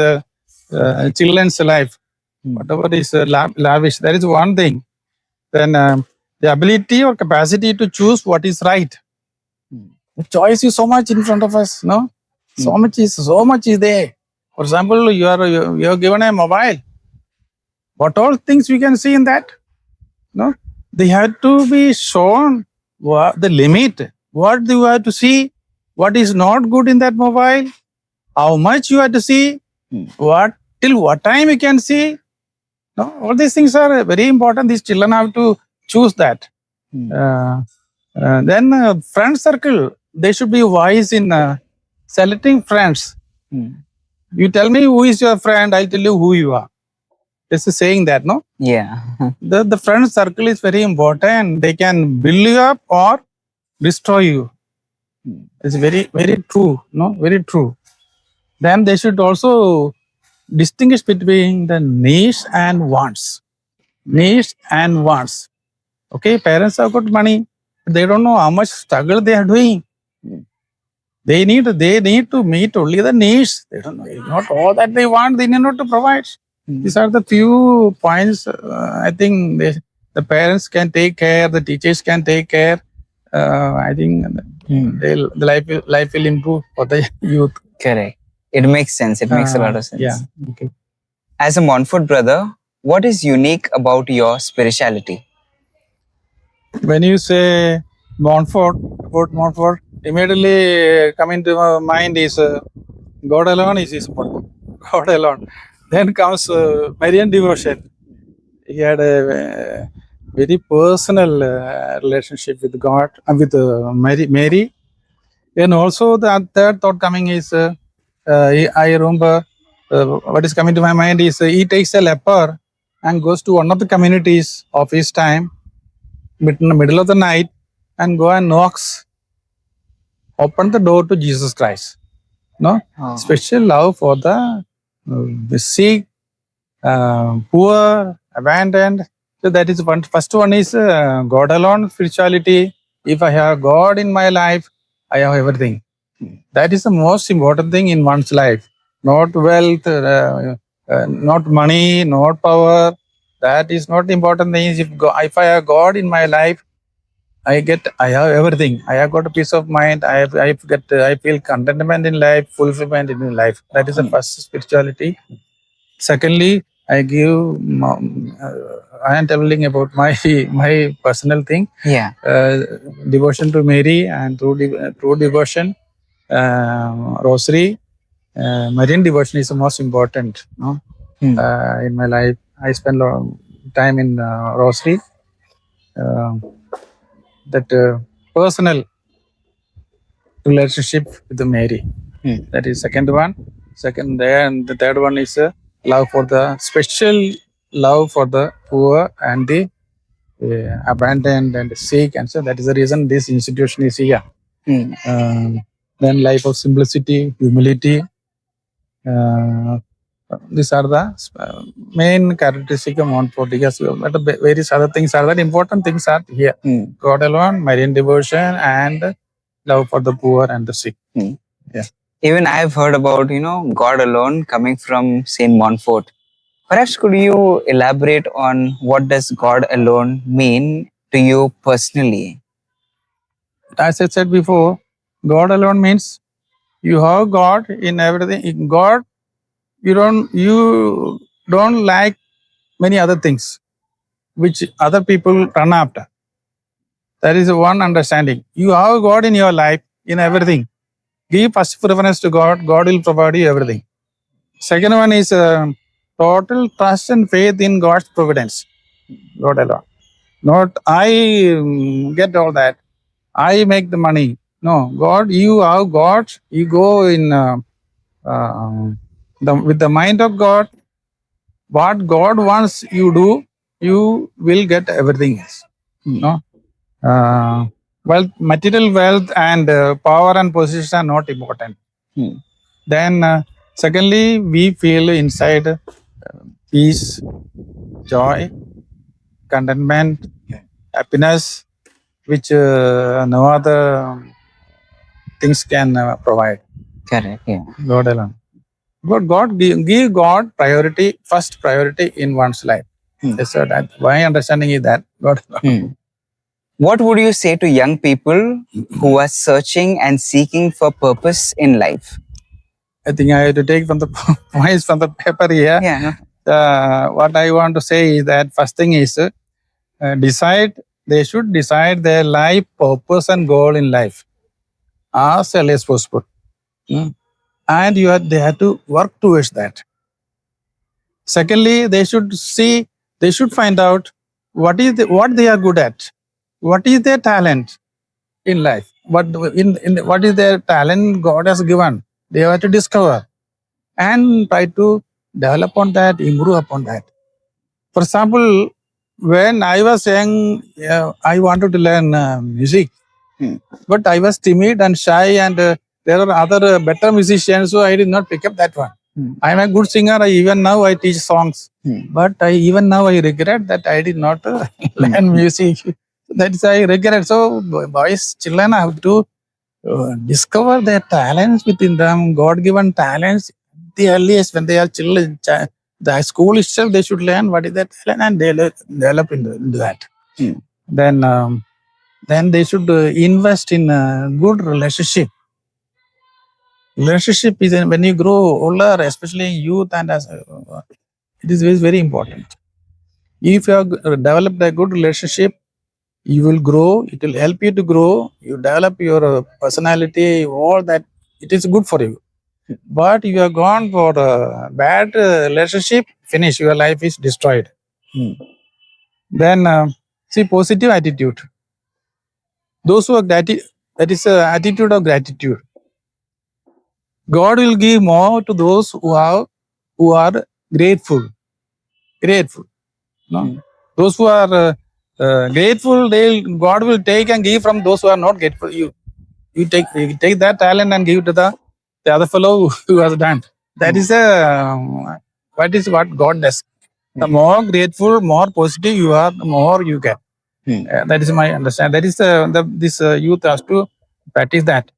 children's life. Whatever is lavish, that is one thing. Then the ability or capacity to choose what is right. The choice is so much in front of us. So much is there. For example, you are given a mobile. What all things we can see in that? They have to be shown the limit. What you have to see, what is not good in that mobile, how much you have to see, till what time you can see. All these things are very important. These children have to choose that. Then friend circle, they should be wise in selecting friends. You tell me who is your friend, I'll tell you who you are. This is saying that, no? Yeah. The friend circle is very important. They can build you up or destroy you. It's very, very true. Very true. Then they should also distinguish between the needs and wants. Needs and wants. Okay, parents have got money. They don't know how much struggle they are doing. They need to meet only the needs. They don't know. Not all that they want, they need not to provide. These are the few points. I think the parents can take care, the teachers can take care. I think the life will improve for the youth. Correct. It makes sense. It makes a lot of sense. Yeah. Okay. As a Montfort brother, what is unique about your spirituality? When you say Montfort, immediately coming to my mind is God alone is important. God alone. Then comes Marian devotion. He had a very personal relationship with God and with Mary. And also the third thought coming is, I remember what is coming to my mind is he takes a leper and goes to one of the communities of his time in the middle of the night and go and knocks, open the door to Jesus Christ. Special love for the sick, poor, abandoned. So that is one. First one is God alone spirituality. If I have God in my life, I have everything. That is the most important thing in one's life. Not wealth, not money, not power. That is not the important thing. If I have God in my life, I have everything. I have got a peace of mind. I feel contentment in life, fulfillment in life. That is the first spirituality. Secondly, I am telling about my personal thing. Yeah. Devotion to Mary and through devotion, rosary, Marian devotion is the most important. In my life, I spend a lot of time in rosary. That personal relationship with Mary. That is second one. And the third one is love for the special love for the poor and the abandoned and sick, and so that is the reason this institution is here. Then life of simplicity, humility, These are the main characteristic of Montfort. Because various other things are that important things are here. God alone, marine devotion, and love for the poor and the sick. Yeah. Even I've heard about, God alone coming from Saint Montfort. Perhaps could you elaborate on what does God alone mean to you personally? As I said before, God alone means you have God in everything. In God, you don't like many other things which other people run after. That is one understanding. You have God in your life in everything. Give first preference to God. God will provide you everything. Second one is total trust and faith in God's providence. God alone. Not I get all that. I make the money. No, God, you have God. You go in with the mind of God. What God wants you do, you will get everything else. No, material wealth and power and position are not important. Then, secondly, we feel inside peace, joy, contentment, happiness, which no other things can provide. Correct. Yeah. God alone. But God give God priority, first priority in one's life. Yes, sir. My understanding is that God. What would you say to young people who are searching and seeking for purpose in life? I think I have to take from the points from the paper here. Yeah. What I want to say is that first thing is decide. They should decide their life purpose and goal in life as early as possible, and they have to work towards that. Secondly, they should find out what they are good at, what is their talent in life, what is their talent God has given. They have to discover and try to develop on that, improve upon that. For example, when I was young, I wanted to learn music, but I was timid and shy, and there are other better musicians, so I did not pick up that one. I am a good singer. Even now I teach songs, but even now I regret that I did not learn music. That is I regret. So boys, children have to discover their talents within them, God-given talents. The earliest when they are children, the school itself they should learn what is that talent and develop into that. Then they should invest in a good relationship. Relationship is when you grow older, especially in youth, and it is very important. If you have developed a good relationship, you will grow. It will help you to grow. You develop your personality. All that it is good for you. But you are gone for a bad relationship. Finish. Your life is destroyed. Then see positive attitude. Those who are that is attitude of gratitude. God will give more to those who are grateful. Grateful. No? Those who are grateful, God will take and give from those who are not grateful. You take that talent and give to the other fellow who has done. That is what God does. The more grateful, more positive you are, the more you get. That is my understanding. That is this youth has to practice that.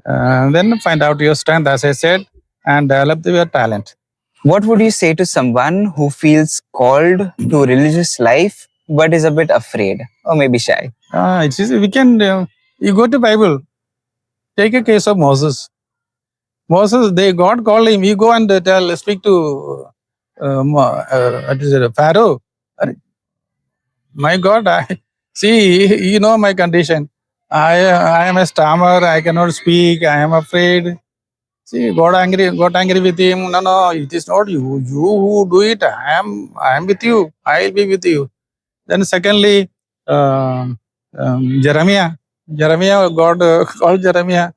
Then find out your strength, as I said, and develop your talent. What would you say to someone who feels called to religious life but is a bit afraid or maybe shy? It is we can. You go to Bible. Take a case of Moses. Moses, God called him. You go and speak to Pharaoh. My God, see, you know my condition. I am a stammer. I cannot speak. I am afraid. See, got angry with him. No, it is not you. You who do it. I am with you. I will be with you. Then secondly, Jeremiah. God called Jeremiah.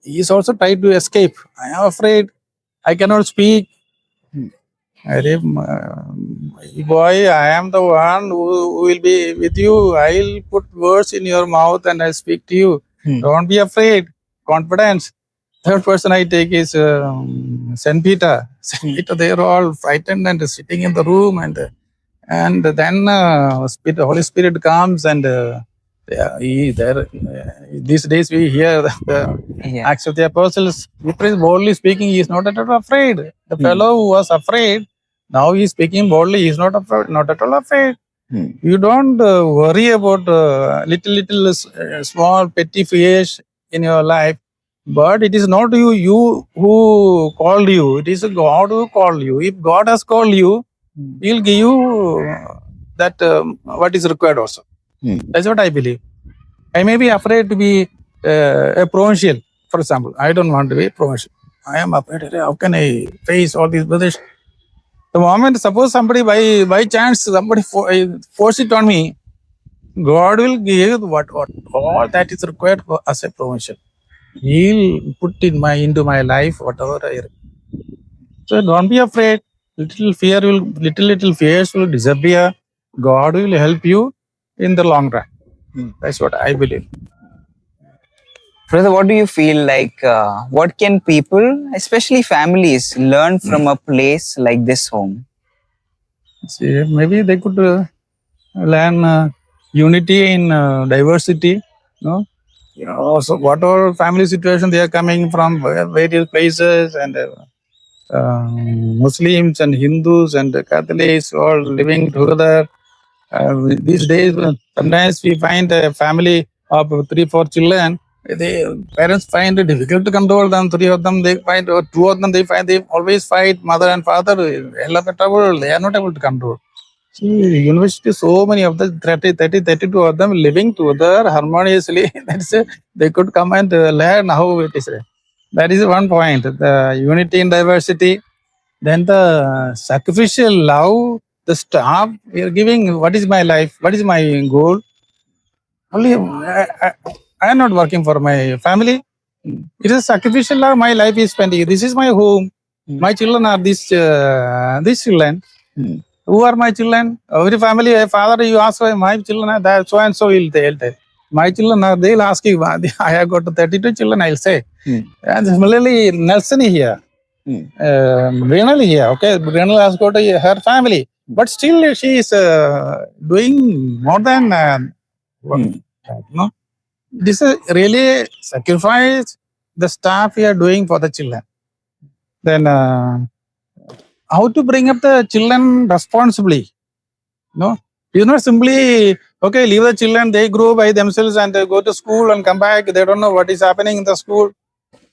He is also tried to escape. I am afraid. I cannot speak. Boy, I am the one who will be with you. I will put words in your mouth and I speak to you. Don't be afraid. Confidence. Third person I take is Saint Peter. Saint Peter, they are all frightened and sitting in the room, and then Holy Spirit comes, and these days we hear the Yeah. Acts of the Apostles. He prays boldly speaking. He is not at all afraid. The fellow who was afraid, now he is speaking boldly. He is not afraid, not at all afraid. You don't worry about little small petty fears in your life. But it is not you who called you. It is God who called you. If God has called you, He'll give you that what is required also. That's what I believe. I may be afraid to be a provincial, for example. I don't want to be provincial. I am afraid. How can I face all these brothers? The moment, suppose somebody by chance somebody force it on me, God will give what all that is required for as a provincial. He'll put into my life whatever I require. So don't be afraid. Little fears will disappear. God will help you in the long run. That's what I believe. Brother, what do you feel like? What can people, especially families, learn from a place like this home? See, maybe they could learn unity in diversity. No, so whatever family situation they are coming from various places, and Muslims and Hindus and Catholics all living together. These days, sometimes we find a family of 3-4 children. The parents find it difficult to control them. 3 of them they find, or 2 of them they find they always fight. Mother and father, hell of a trouble. They are not able to control. See, university, so many of the 32 of them living together harmoniously. That's they could come and learn how it is. That is one point. The unity in diversity. Then the sacrificial love, the staff we are giving. What is my life? What is my goal? Only I am not working for my family. It is sacrificial love. My life is spending. This is my home. My children are these children. Who are my children? Every family, a father, you ask my children are that so and so will tell. My children are, they'll ask you, I have got 32 children, I'll say. And similarly, Nelson here. Renal here, okay. Renal has got her family, but still she is doing more than no. This is really sacrifice the staff we are doing for the children. Then how to bring up the children responsibly? No, it's not simply okay. Leave the children; they grow by themselves and they go to school and come back. They don't know what is happening in the school.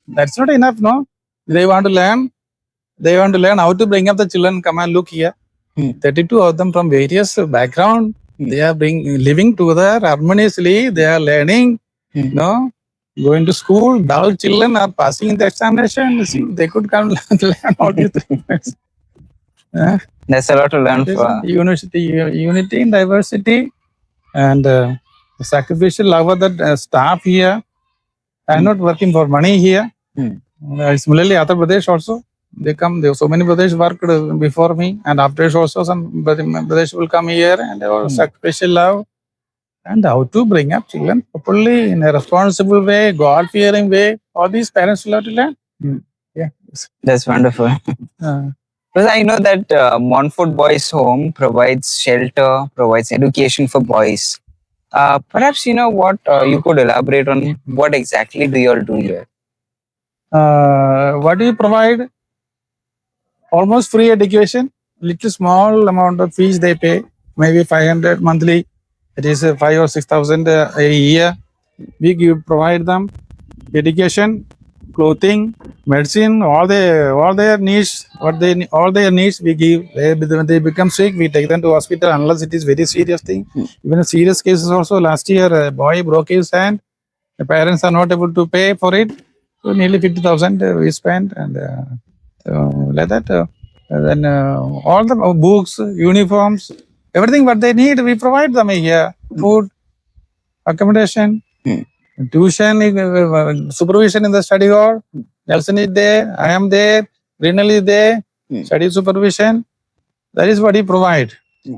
That's not enough. No, they want to learn. They want to learn how to bring up the children. Come and look here. 32 of them from various background. They are living together harmoniously. They are learning. No, going to school. All children are passing in the examination. See, they could come learn all these things. There's a lot to learn from. Unity in diversity, and the sacrificial love of the staff here. I am not working for money here. Similarly, Andhra Pradesh also. They come. There so many brothers worked before me, and after also some brothers will come here, and they will sacrificial love, and how to bring up children properly in a responsible way, God-fearing way. All these parents will have to learn. Yeah, That's wonderful. Because I know that Montfort Boys Home provides shelter, provides education for boys. Perhaps you know what you could elaborate on what exactly do you all do here? What do you provide? Almost free education. Little small amount of fees they pay, maybe 500 monthly. It is 5 or 6,000 a year. We provide them education, clothing, medicine, all their needs. All their needs we give. When they become sick, we take them to hospital unless it is very serious thing. Even in serious cases also. Last year, a boy broke his hand. The parents are not able to pay for it. So nearly 50,000 we spent, and like that. Then all the books, uniforms, everything what they need, we provide them here. Food, accommodation, tuition, supervision in the study hall. Nelson is there, I am there, Renal is there, study supervision. That is what he provide.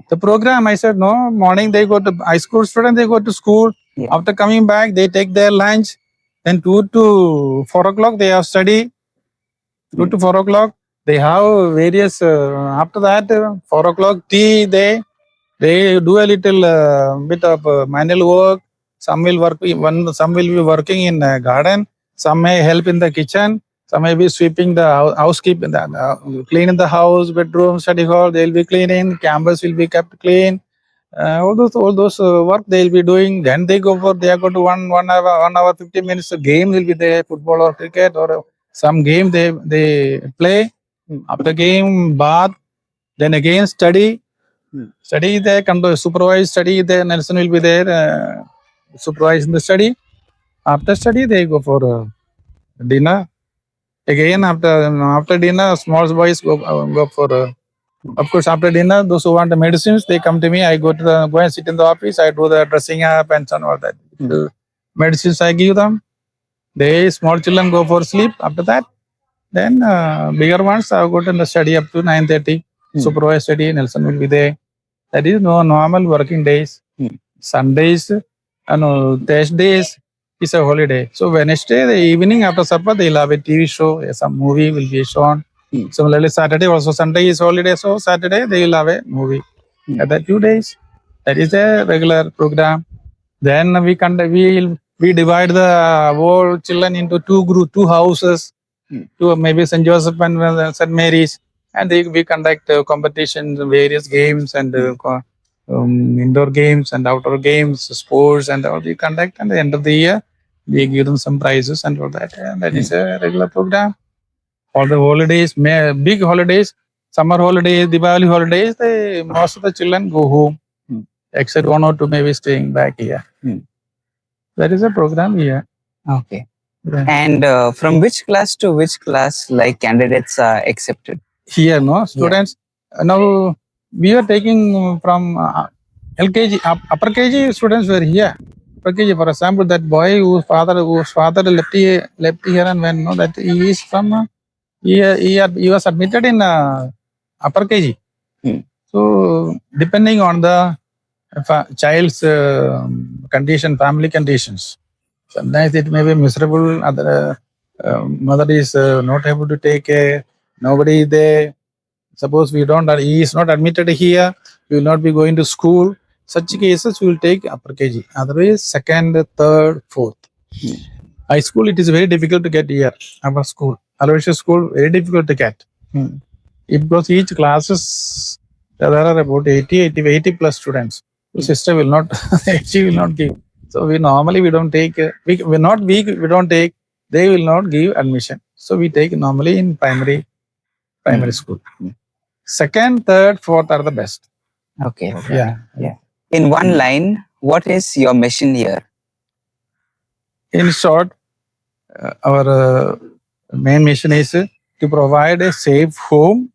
The program, I said, no, morning they go to high school students, they go to school. After coming back, they take their lunch. Then 2 to 4 o'clock they have study. 2 to 4 o'clock they have various. After that, 4 o'clock tea. They do a little bit of manual work. Some will work. Some will be working in garden. Some may help in the kitchen. Some may be sweeping the housekeeping, cleaning the house, bedroom, study hall. They will be cleaning. Campus will be kept clean. All those work they will be doing. Then they go for they are go to 1 hour 15 minutes. Game will be there, football or cricket or some game they play. After game, bath. Then again study. Study there, come to supervise study there. Nelson will be there, supervising the study. After study, they go for dinner. Again, after dinner, small boys go for. Of course, after dinner, those who want the medicines, they come to me. I go and sit in the office. I do the dressing up and so on, all that. Medicines I give them. They small children go for sleep. After that, then bigger ones I go to the study up to 9:30. Supervised study. Nelson will be there. That is no normal working days. Sundays, Thursdays is a holiday. So Wednesday, the evening after supper, they'll have a TV show, some movie will be shown. Similarly, Saturday also, Sunday is holiday, so Saturday they will have a movie. At the 2 days, that is a regular program. Then we divide the whole children into two houses, maybe St. Joseph and St. Mary's, and we conduct competitions, various games and indoor games and outdoor games, sports and all we conduct. And at the end of the year, we give them some prizes and all that. And that is a regular program. All the holidays, big holidays, summer holidays, Diwali holidays, most of the children go home, except one or two maybe staying back here. That is a program here. Okay. And from which class to which class, like candidates are accepted? Here, no students. Now we are taking from LKG, upper KG students were here. Upper KG, for example, that boy whose father left here and went. No, that he is from. He was admitted in upper KG. So depending on the child's condition, family conditions, sometimes it may be miserable. Other mother is not able to take care. Nobody is there. Suppose he is not admitted here, we will not be going to school. Such cases we will take upper KG. Otherwise, second, third, fourth. High school, it is very difficult to get here. Our school, Aloysius school, very difficult to get. Because each classes, there are about 80 plus students. The sister will not, she will not give. So we normally don't take. We're not weak. We don't take. They will not give admission. So we take normally in primary school. Second, third, fourth are the best. Okay. Yeah. In one line, what is your mission here? In short, our main mission is to provide a safe home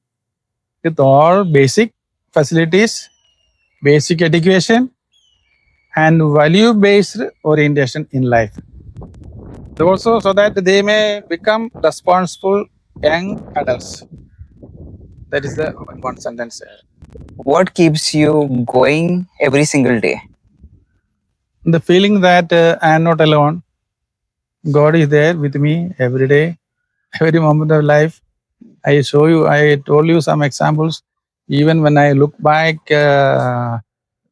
with all basic facilities, basic education, and value-based orientation in life. Also, so that they may become responsible young adults. That is the one sentence. What keeps you going every single day? The feeling that I am not alone. God is there with me every day, every moment of life. I told you some examples. Even when I look back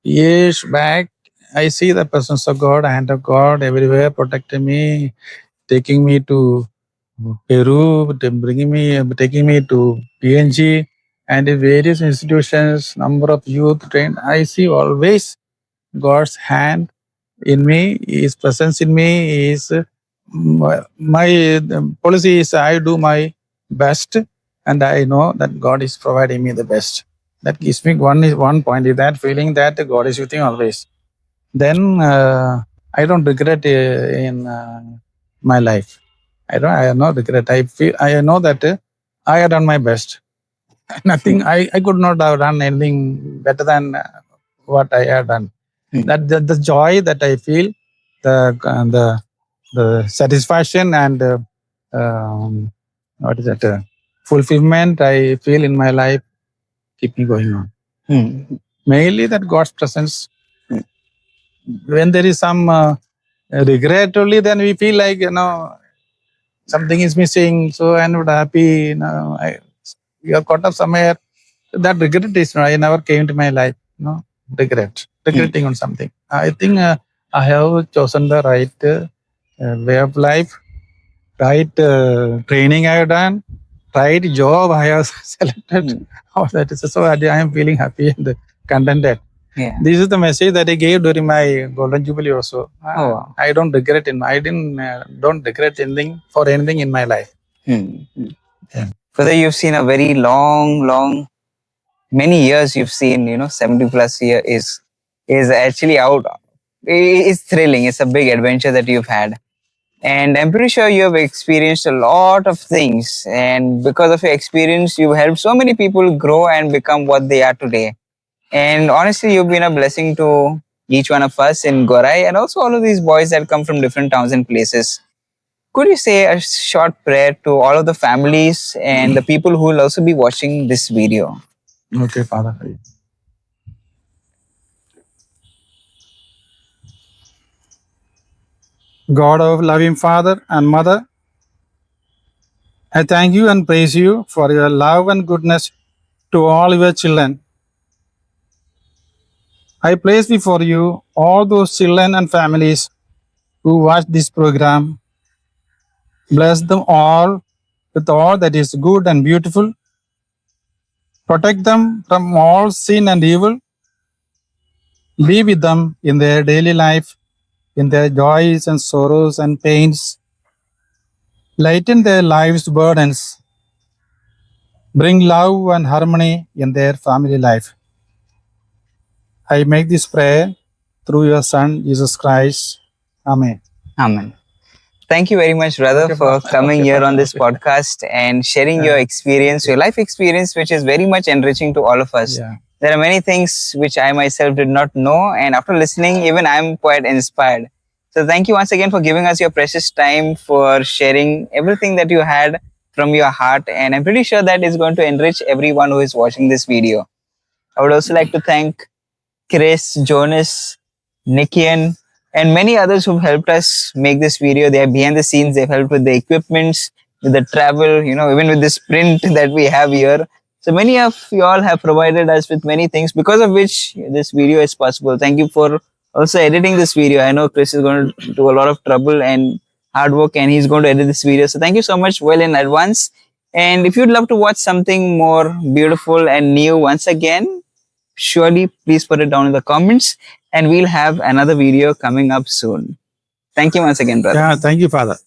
years back, I see the presence of God, hand of God everywhere, protecting me, taking me to Peru, taking me to PNG and various institutions, number of youth trained. I see always God's hand in me, His presence in me. Is my policy is I do my best, and I know that God is providing me the best. That gives me one point is that feeling that God is with me always. Then I don't regret in my life. I have no regret. I know that I have done my best. Nothing. I could not have done anything better than what I have done. That the joy that I feel, the satisfaction and what is that fulfillment I feel in my life keep me going on. Mainly that God's presence. When there is some regret only, then we feel like, something is missing. So I'm not happy. We are caught up somewhere. That regret is, I never came to my life. Regretting on something. I think I have chosen the right way of life, right training I have done, right job I have selected. All that is so I am feeling happy and contented. Yeah. This is the message that I gave during my Golden Jubilee also. Oh, wow. I don't regret don't regret anything for anything in my life. Yeah. Brother, you've seen a very long, many years you've seen, 70 plus year is actually out. It's thrilling. It's a big adventure that you've had. And I'm pretty sure you have experienced a lot of things. And because of your experience, you've helped so many people grow and become what they are today. And honestly, you've been a blessing to each one of us in Gorai and also all of these boys that come from different towns and places. Could you say a short prayer to all of the families and the people who will also be watching this video? Okay, Father. God of loving Father and Mother, I thank you and praise you for your love and goodness to all your children. I place before you all those children and families who watch this program. Bless them all with all that is good and beautiful. Protect them from all sin and evil. Be with them in their daily life, in their joys and sorrows and pains. Lighten their lives' burdens. Bring love and harmony in their family life. I make this prayer through your Son, Jesus Christ. Amen. Amen. Thank you very much, brother, Okay, for Father. coming Okay, here on Father. this podcast and sharing your experience, your life experience, which is very much enriching to all of us. Yeah. There are many things which I myself did not know, and after listening, even I'm quite inspired. So, thank you once again for giving us your precious time, for sharing everything that you had from your heart, and I'm pretty sure that is going to enrich everyone who is watching this video. I would also like to thank Chris, Jonas, Nikian, and many others who've helped us make this video. They are behind the scenes. They've helped with the equipments, with the travel, even with this print that we have here. So many of you all have provided us with many things because of which this video is possible. Thank you for also editing this video. I know Chris is going to do a lot of trouble and hard work and he's going to edit this video. So thank you so much well in advance. And if you'd love to watch something more beautiful and new once again, surely please put it down in the comments and we'll have another video coming up soon. Thank you once again, brother. Yeah, thank you, Father.